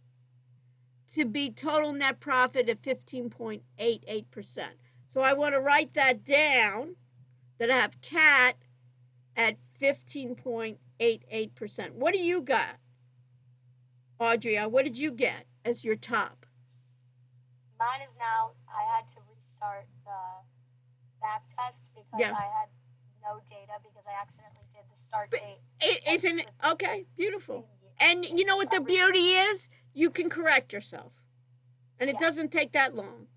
to be total net profit at 15.88%. So I want to write that down, that I have CAT at 15.88%. What do you got, Audria? What did you get as your top? Mine is now, I had to restart the back test because I had no data because I accidentally did the start date. Isn't it? Okay, beautiful. And you know what the beauty is? you can correct yourself. And it doesn't take that long.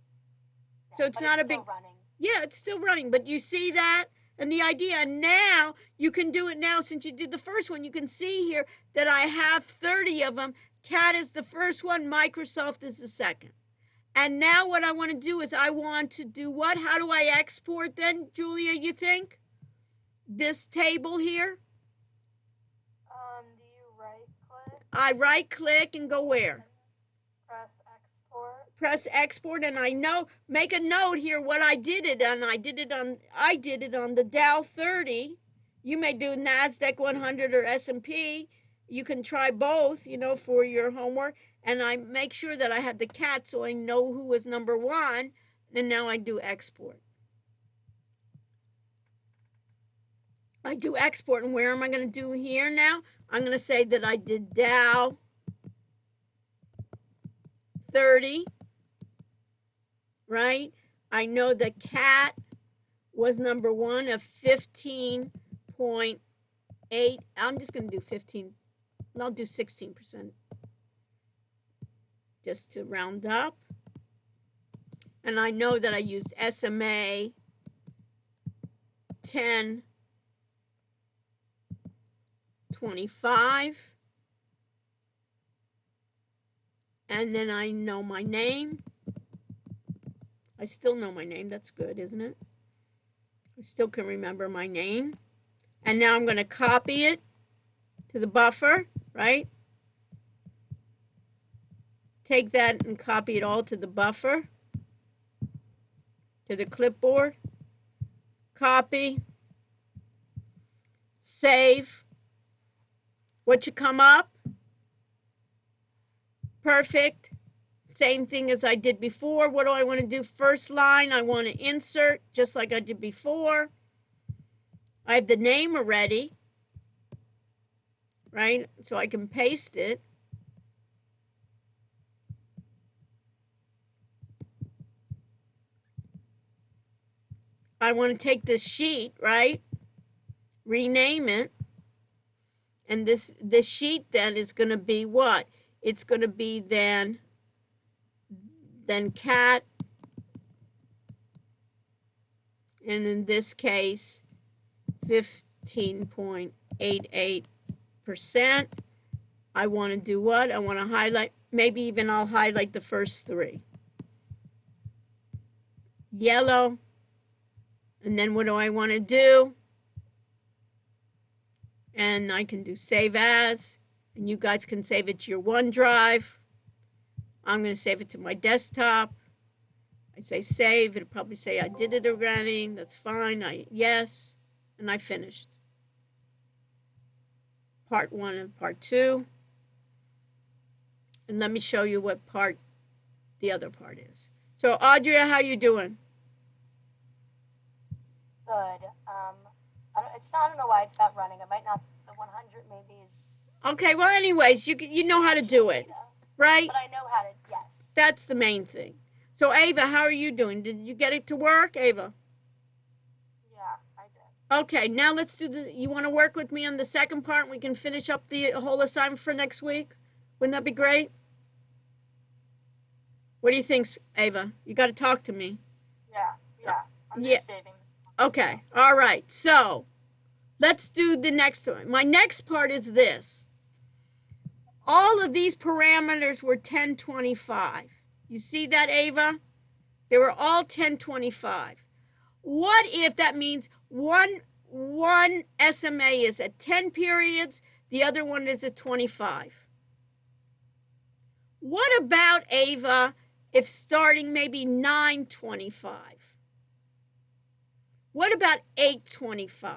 Yeah, So it's not a big running. Yeah, it's still running, but you see that and the idea. And now you can do it now since you did the first one. You can see here that I have 30 of them. CAT is the first one, Microsoft is the second. And now what I want to do is I want to do what? How do I export then, Julia, you think? This table here? Do you right click? I right click and go where? Press export. Press export, and I know, make a note here what I did it on. I did it on the Dow 30. You may do NASDAQ 100 or S&P. You can try both, for your homework. And I make sure that I had the CAT so I know who was number one. And now I do export. I do export, and where am I going to do here now? I'm going to say that I did Dow 30, right? I know the CAT was number one of 15.8. I'm just going to do 15. I'll do 16% just to round up. And I know that I used SMA 1025. And then I know my name. I still know my name. That's good, isn't it? I still can remember my name. And now I'm going to copy it to the buffer, right? Take that and copy it all to the buffer, to the clipboard. Copy. Save. What should come up? Perfect. Same thing as I did before. What do I want to do? First line, I want to insert just like I did before. I have the name already, right? So I can paste it. I want to take this sheet, right? Rename it. And this sheet then is going to be what? It's going to be then CAT, and in this case 15.88%. I want to do what? I want to highlight, maybe even I'll highlight the first three. Yellow. And then what do I want to do? And I can do save as, and you guys can save it to your OneDrive. I'm going to save it to my desktop. I say save, it'll probably say I did it already. That's fine. Yes, and I finished. Part 1 and part 2. And let me show you what part the other part is. So Audrey, how you doing? Good. I don't know why it's not running. It might not. The 100 maybe is. Okay. Well, anyways, you know how to do it, right? But I know how to. Yes. That's the main thing. So Ava, how are you doing? Did you get it to work, Ava? Yeah, I did. Okay. Now let's do the. You want to work with me on the second part? And we can finish up the whole assignment for next week. Wouldn't that be great? What do you think, Ava? You got to talk to me. Yeah. I'm just saving. Okay. All right. So let's do the next one. My next part is this. All of these parameters were 1025. You see that, Ava? They were all 1025. What if that means one SMA is at 10 periods, the other one is at 25? What about, Ava, if starting maybe 925? What about 825?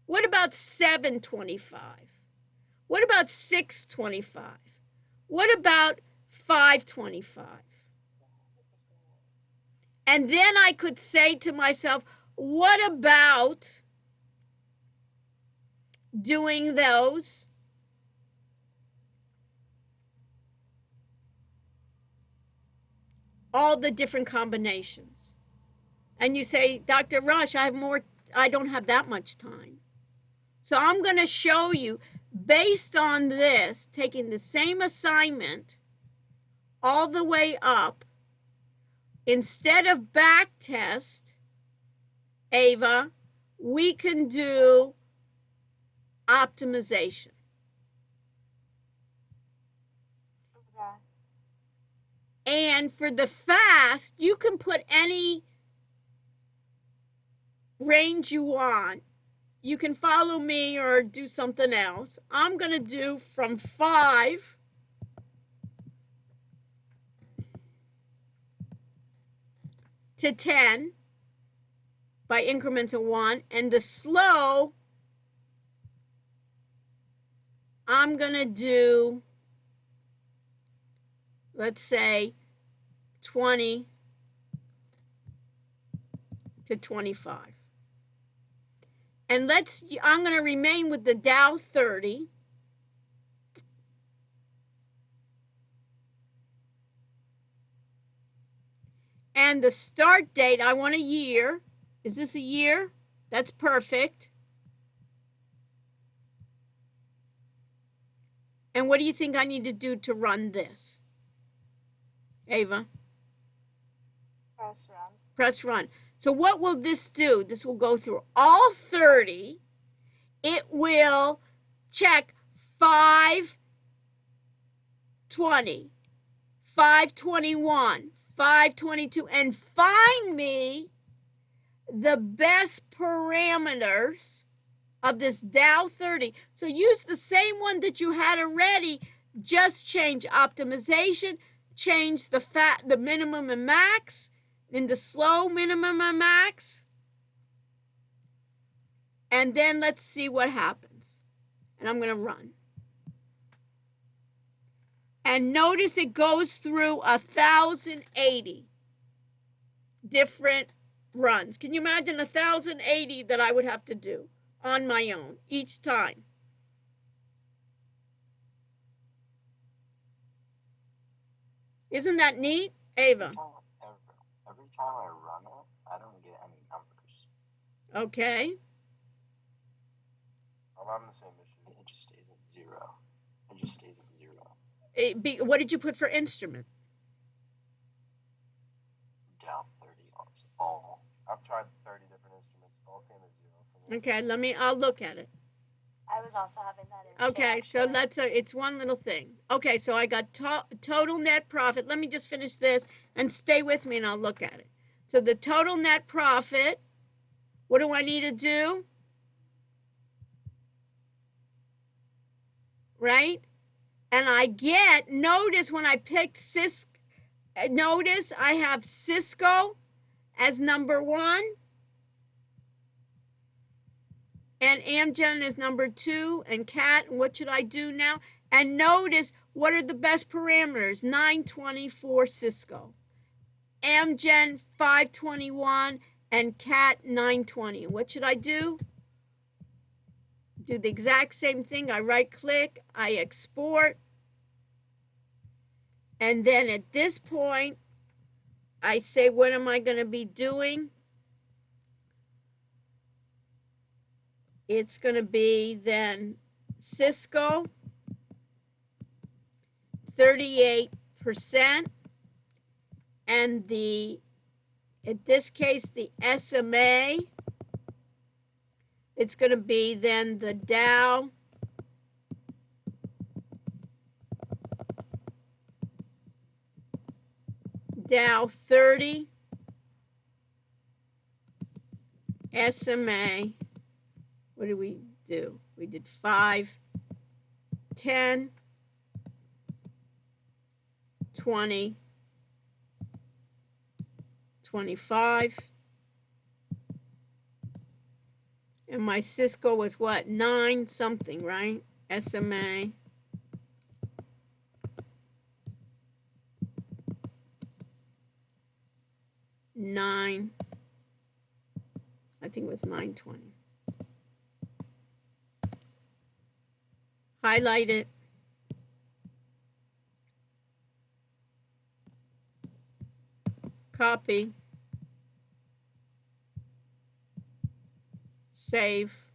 What about 725? What about 625? What about 525? And then I could say to myself, what about doing those? All the different combinations. And you say, Dr. Rush, I don't have that much time. So I'm going to show you based on this, taking the same assignment all the way up, instead of back test, Ava, we can do optimization. Okay. And for the fast, you can put any range you want. You can follow me or do something else. I'm going to do from 5 to 10 by increments of 1. And the slow, I'm going to do, let's say, 20 to 25. And I'm going to remain with the Dow 30. And the start date, I want a year. Is this a year? That's perfect. And what do you think I need to do to run this? Ava? Press run. Press run. So what will this do? This will go through all 30. It will check 520, 521, 522, and find me the best parameters of this Dow 30. So use the same one that you had already, just change optimization, change the minimum and max, into slow, minimum and max, and then let's see what happens. And I'm going to run. And notice it goes through 1,080 different runs. Can you imagine 1,080 that I would have to do on my own each time? Isn't that neat, Ava? Every time I run it, I don't get any numbers. Okay. I'm having the same issue. It just stays at 0. It just stays at 0. What did you put for instrument? Down 30 on all. I've tried 30 different instruments. All came at 0 for me. Okay, I'll look at it. I was also having that issue. Okay, so it's one little thing. Okay, so I got total net profit. Let me just finish this and stay with me and I'll look at it. So the total net profit, what do I need to do? Right? And I get, notice when I picked Cisco, notice I have Cisco as number 1. And Amgen is number 2, and CAT, and what should I do now? And notice, what are the best parameters? 920 for Cisco. Amgen 521, and CAT 920. What should I do? Do the exact same thing. I right-click, I export, and then at this point, I say, what am I going to be doing? It's going to be then Cisco, 38%, and in this case, the SMA, it's going to be then the Dow, Dow 30, SMA, what did we do? We did 5, 10, 20, 25. And my Cisco was what? 9 something, right? SMA. I think it was 920. Highlight it. Copy. Save.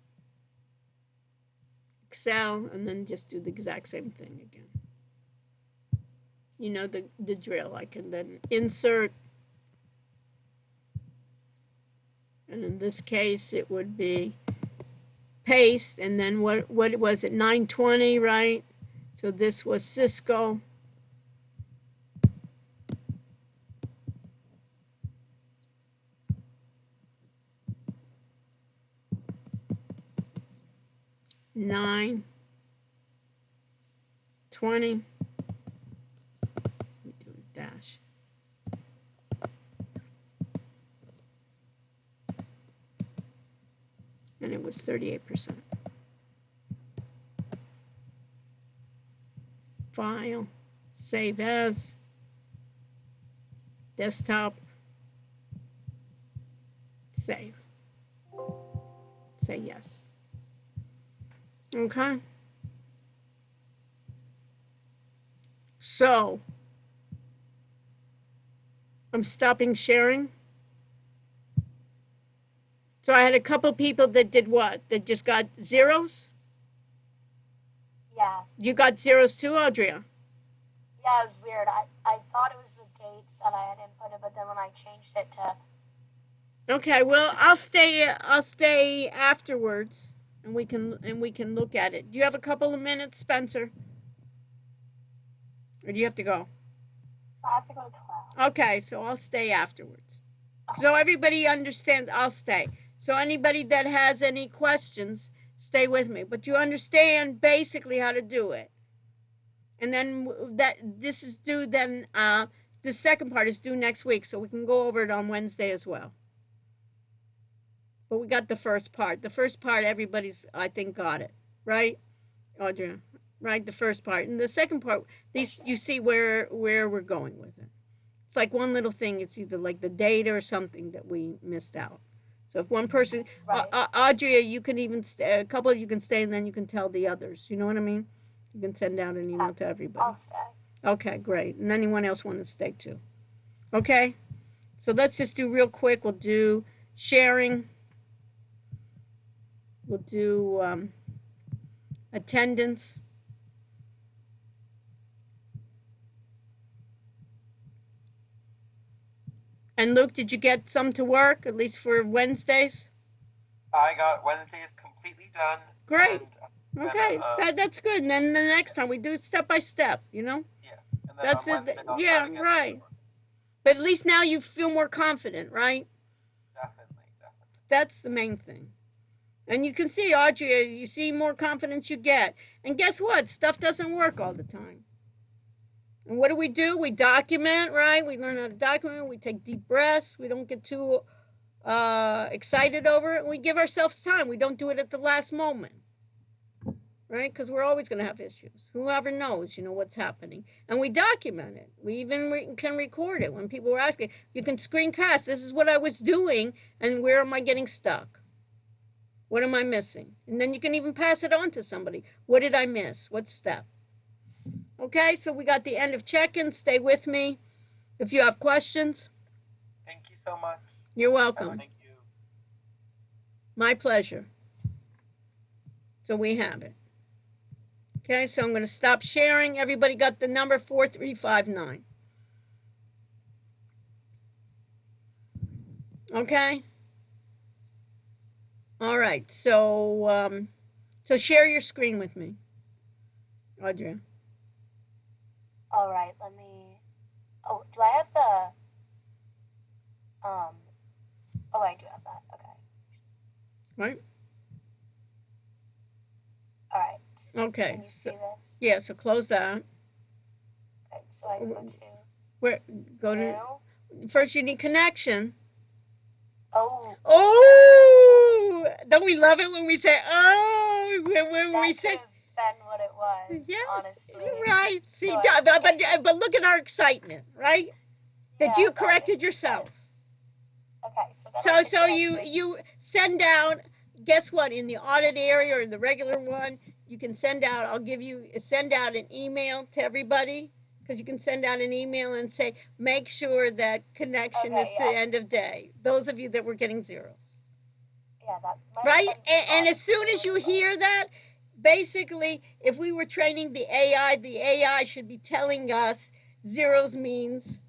Excel, and then just do the exact same thing again. You know the drill. I can then insert, and in this case it would be paste, and then what was it, 920, right? So this was Cisco. $9.20. We do a dash. And it was 38%. File, save as, desktop, save. Say yes. Okay. So, I'm stopping sharing. So I had a couple people that did what? That just got zeros? Yeah. You got zeros too, Audria? Yeah, it was weird. I thought it was the dates that I had inputted, but then when I changed it to... Okay, well, I'll stay afterwards, and we can look at it. Do you have a couple of minutes, Spencer? Or do you have to go? I have to go to class. Okay, so I'll stay afterwards. So everybody understands, I'll stay. So anybody that has any questions, stay with me. But you understand basically how to do it. And then this is due then, the second part is due next week, so we can go over it on Wednesday as well. But we got the first part. The first part, everybody's, I think, got it. Right, Audrey? Right, the first part. And the second part, these you see where we're going with it. It's like one little thing. It's either like the data or something that we missed out. So if one person, right. Audrey, you can even stay, a couple of you can stay, and then you can tell the others. You know what I mean? You can send out an email to everybody. I'll stay. Okay, great. And anyone else want to stay too? Okay. So let's just do real quick. We'll do sharing. We'll do attendance. And Luke, did you get some to work, at least for Wednesdays? I got Wednesdays completely done. Great. And, okay, that's good. And then the next time we do it step by step, you know? Yeah. And then that's it. Yeah, right. But at least now you feel more confident, right? Definitely. That's the main thing. And you can see, Audrey, you see more confidence you get. And guess what? Stuff doesn't work all the time. And what do? We document, right? We learn how to document. We take deep breaths. We don't get too excited over it. And we give ourselves time. We don't do it at the last moment, right? Because we're always going to have issues. Whoever knows, what's happening. And we document it. We even can record it. When people were asking, you can screencast. This is what I was doing, and where am I getting stuck? What am I missing? And then you can even pass it on to somebody. What did I miss? What step? Okay, so we got the end of check-in. Stay with me if you have questions. Thank you so much. You're welcome. Thank you. My pleasure. So we have it. Okay, so I'm going to stop sharing. Everybody got the number 4359. Okay? All right, so share your screen with me, Audrey. All right, let me. Oh, do I have the? Oh, I do have that. Okay. Right. All right. Okay. Can you see this? Yeah. So close that. Right. So I go to. Where? Go to. First, you need connection. Oh. Oh! Don't we love it when we say oh? When we say. Been what it was. Yes, honestly. right. See, so but look at our excitement, right? That you corrected yourself. Okay, so you send out. Guess what? In the audit area or in the regular one, you can send out. Send out an email to everybody, because you can send out an email and say, make sure that connection is to the end of day. Those of you that were getting zeros. Yeah, that. Right, and as soon as you hear that, basically, if we were training the AI should be telling us zeros means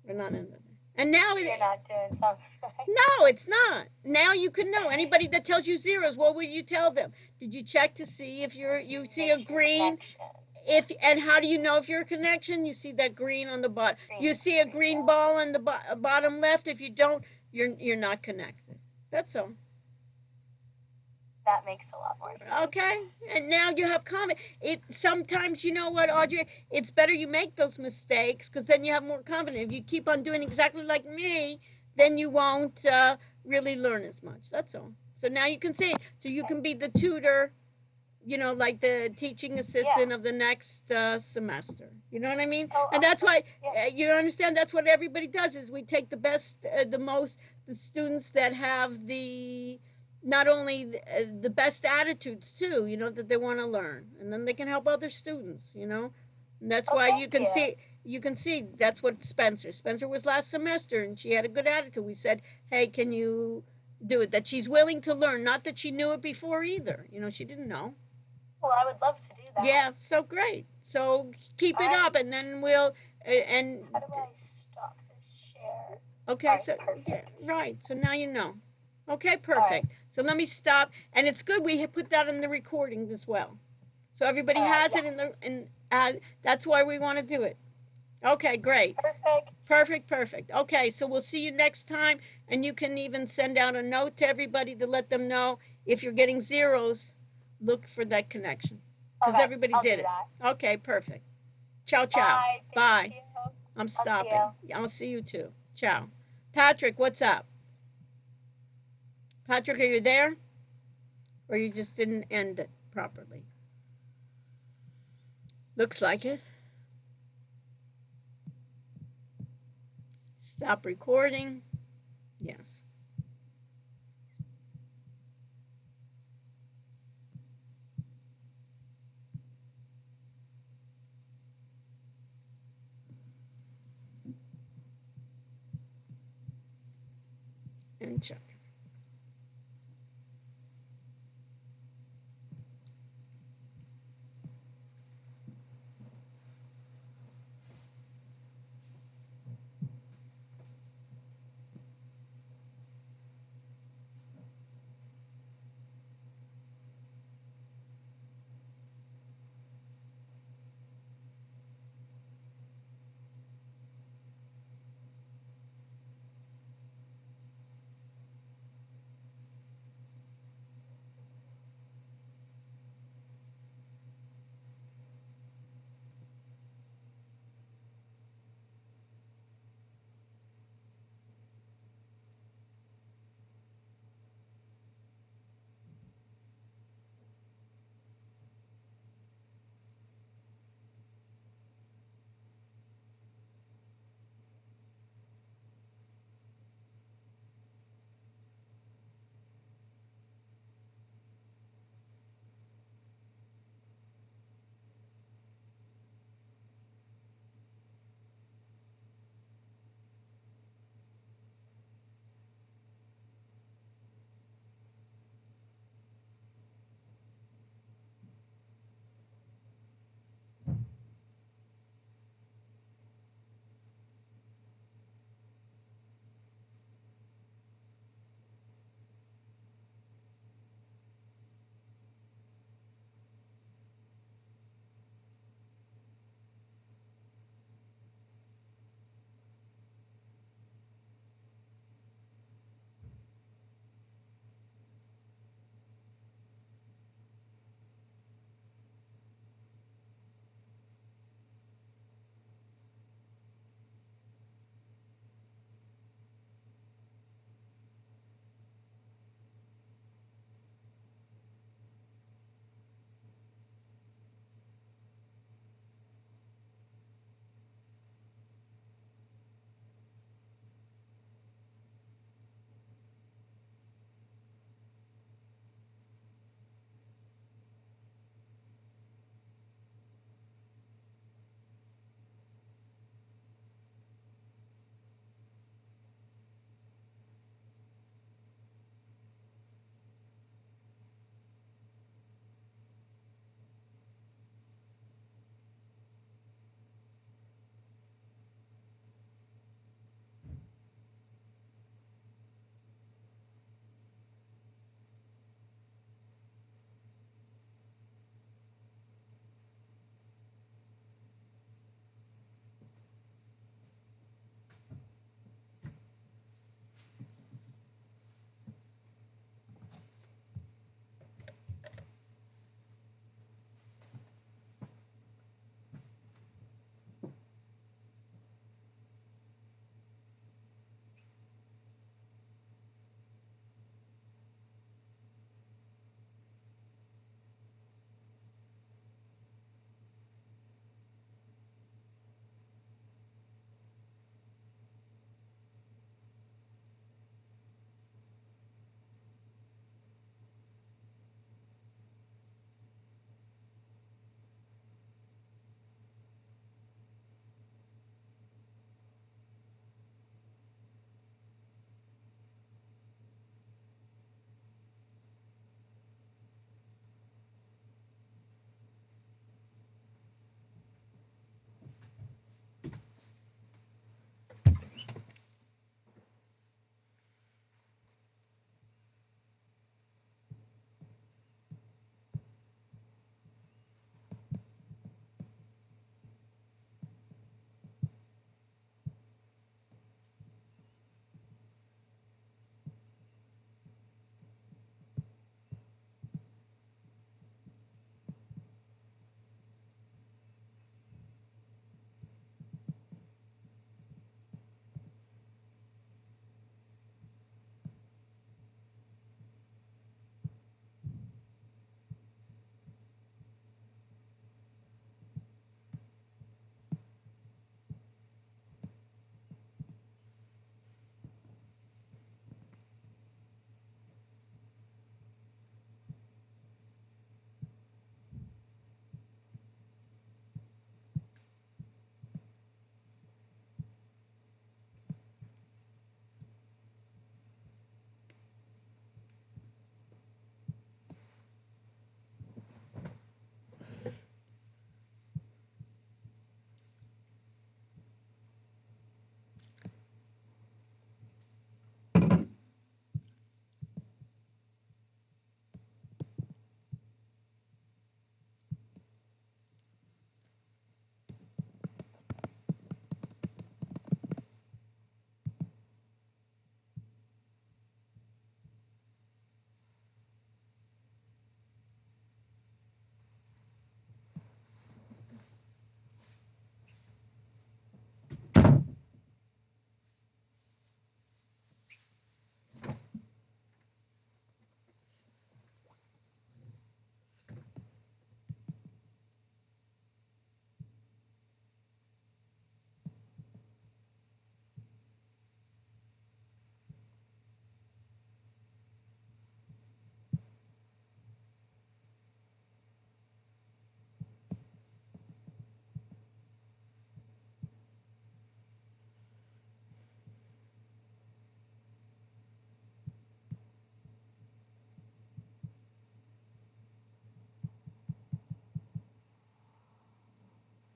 we're not in it. And now You're not doing something right. no, it's not. Now you can know. Anybody that tells you zeros, what would you tell them? Did you check to see if you see a green? If and how do you know if you're a connection? You see that green on the bottom. You see a green ball on the bottom left. If you don't, you're not connected. That's all. That makes a lot more sense. Okay, and now you have comment. It sometimes, you know what, Audrey, it's better you make those mistakes because then you have more confidence. If you keep on doing exactly like me, then you won't really learn as much. That's all. So now you can see. So you can be the tutor, you know, like the teaching assistant of the next semester. You know what I mean? Oh, and that's awesome. why you understand. That's what everybody does. Is we take the best, the students that have the not only the best attitudes too. You know that they want to learn, and then they can help other students. You know, and that's why you can see. You can see that's what Spencer was last semester, and she had a good attitude. We said, "Hey, can you do it?" That she's willing to learn, not that she knew it before either. You know, she didn't know. Well, I would love to do that. Yeah, so great. So keep it up, and then we'll and. How do I stop this share? Okay, right, so perfect. Yeah, right. So now you know. Okay, perfect. Right. So let me stop, and it's good we put that in the recording as well, so everybody has it in the that's why we want to do it. Okay, great. Perfect. Okay, so we'll see you next time, and you can even send out a note to everybody to let them know if you're getting zeros. Look for that connection because everybody did it. Okay, perfect. Ciao, ciao. Bye. I'm stopping. I'll see you too. Ciao. Patrick, what's up? Patrick, are you there? Or you just didn't end it properly? Looks like it. Stop recording. Yes. And check.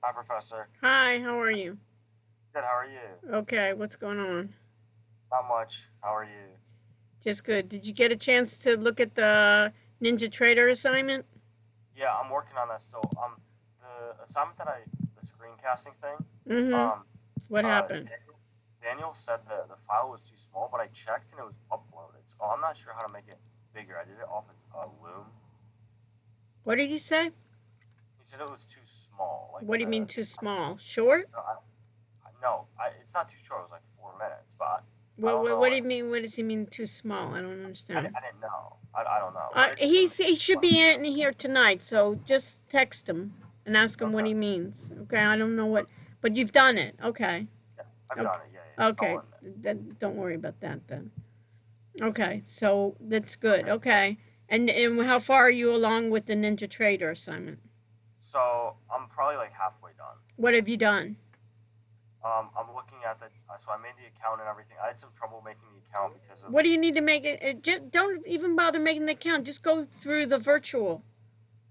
Hi, Professor. Hi, how are you? Good. How are you? Okay, what's going on? Not much. How are you? Just good. Did you get a chance to look at the Ninja Trader assignment? Yeah, I'm working on that still. The assignment that the screencasting thing. Mm-hmm. Um, What uh, happened? Daniel, Daniel said the file was too small, but I checked and it was uploaded. So I'm not sure how to make it bigger. I did it off his Loom. What did you say? He said it was too small. Like What do you mean too small? Short? no, it's not too short. It was like 4 minutes, but I What, don't what, know. what do you mean? What does he mean too small? I don't understand. I didn't know. I don't know, but it's in. He should be in here tonight, so just text him and ask him what Okay. he means. Okay, I don't know what, but you've done it. Okay. Yeah, I've Okay. done it. Yeah, yeah. It's all Okay. in there. Then don't worry about that then. Okay, so that's good. Okay. Okay. And how far are you along with the Ninja Trader assignment? So I'm probably like halfway done. What have you done? I'm looking at the. So I made the account and everything. I had some trouble making the account because of. What do you need to make it? Just don't even bother making the account. Just go through the virtual.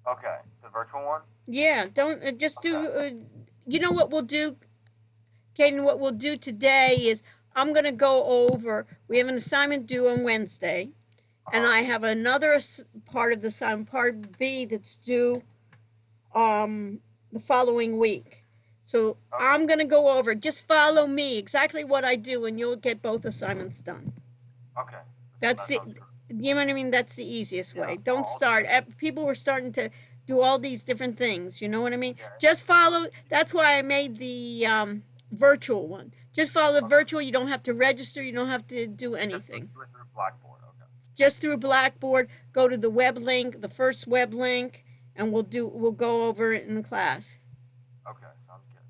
Okay, the virtual one. Yeah, don't just Okay. do. You know what we'll do, Caden? What we'll do today is I'm gonna go over. We have an assignment due on Wednesday, Uh and huh. I have another part of the assignment, part B, that's due the following week. So Okay. I'm gonna go over. Just follow me exactly what I do, and you'll get both assignments done. Okay. That's That the, sounds good. you know what I mean? That's the easiest Yeah. way. Don't I'll do start. it. People were starting to do all these different things. You know what I mean? Yeah. Just follow. That's why I made the virtual one. Just follow the Okay. virtual. You don't have to register. You don't have to do Just anything. do it through Blackboard. Okay. Just through Blackboard. Go to the web link, the first web link, and we'll go over it in the class. Okay. Sounds good.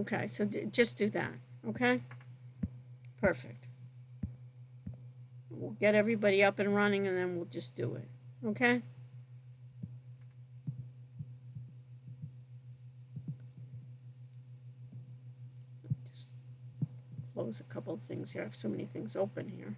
Okay, so just do that. Okay, perfect. We'll get everybody up and running, and then we'll just do it. Okay. Just close a couple of things here. I have so many things open here.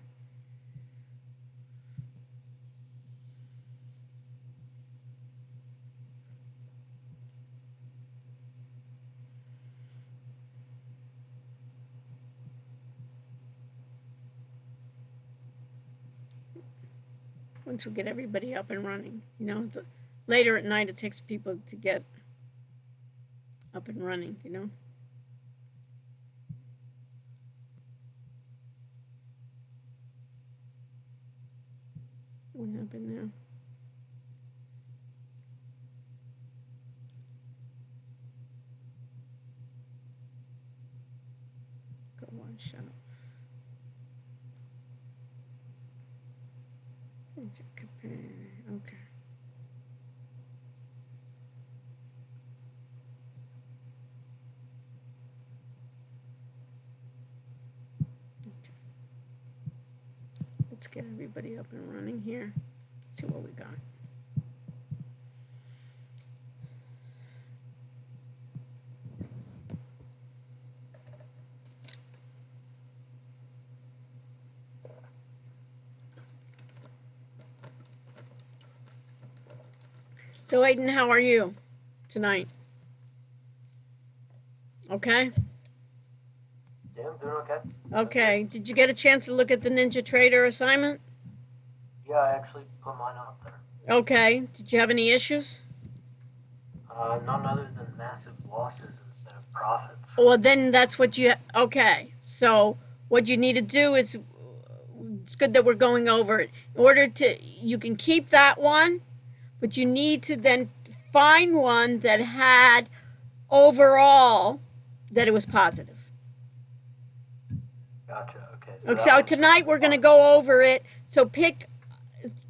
Once we get everybody up and running, later at night it takes people to get up and running. What happened now? Go on, shut up. Okay. Let's get everybody up and running here. Let's see what we got. So Aiden, how are you tonight? Okay. Yeah, I'm doing okay. Okay. Did you get a chance to look at the Ninja Trader assignment? Yeah, I actually put mine up there. Okay. Did you have any issues? None other than massive losses instead of profits. Well, then that's what you. Okay. So what you need to do is, it's good that we're going over it. In order to, you can keep that one, but you need to then find one that had overall that it was positive. Gotcha. Okay. So tonight we're going to go over it. So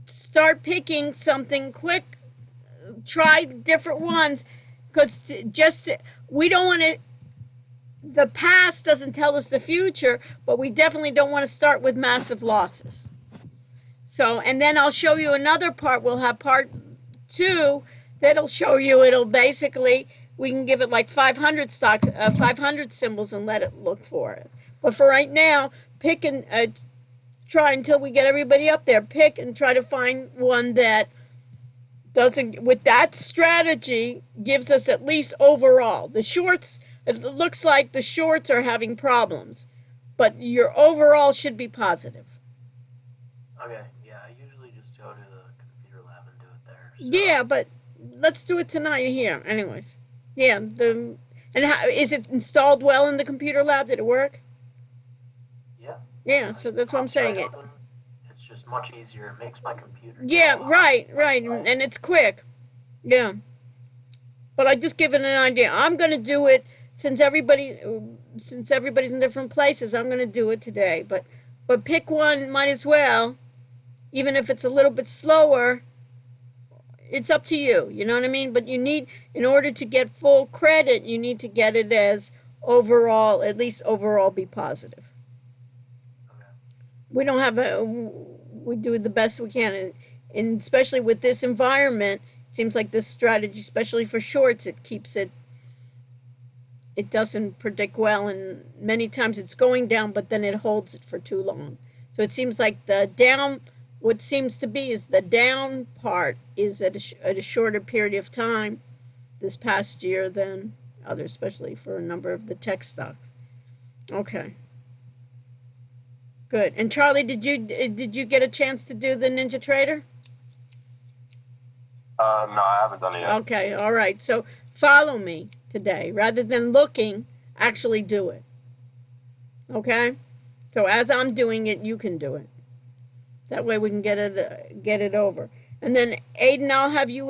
start picking something quick. Try different ones, because we don't want to. The past doesn't tell us the future, but we definitely don't want to start with massive losses. So, and then I'll show you another part. We'll have part 2 that'll show you. It'll basically, we can give it like 500 stocks, 500 symbols, and let it look for it. But for right now, pick try until we get everybody up there. Pick and try to find one that doesn't, with that strategy, gives us at least overall. The shorts, it looks like the shorts are having problems, but your overall should be positive. Okay, yeah, I usually just go to the computer lab and do it there. So. Yeah, but let's do it tonight here. Anyways, yeah. And how, is it installed well in the computer lab? Did it work? Yeah. Yeah, so that's what I'm saying. It's just much easier. It makes my computer. Yeah, right, and it's quick. Yeah. But I just give it an idea. I'm going to do it since everybody's in different places. I'm going to do it today. But pick one, might as well, even if it's a little bit slower. It's up to you. You know what I mean? But you need, in order to get full credit, you need to get it as overall, at least overall, be positive. Okay. We don't have we do the best we can, and especially with this environment. Seems like this strategy, especially for shorts, it doesn't predict well, and many times it's going down, but then it holds it for too long. So it seems like the down, what seems to be is the down part is at a shorter period of time this past year than others, especially for a number of the tech stocks. Okay. Good. And Charlie, did you get a chance to do the Ninja Trader? No, I haven't done it yet. Okay, all right. So follow me today. Rather than looking, actually do it. Okay? So as I'm doing it, you can do it. That way we can get it over. And then Aiden, I'll have you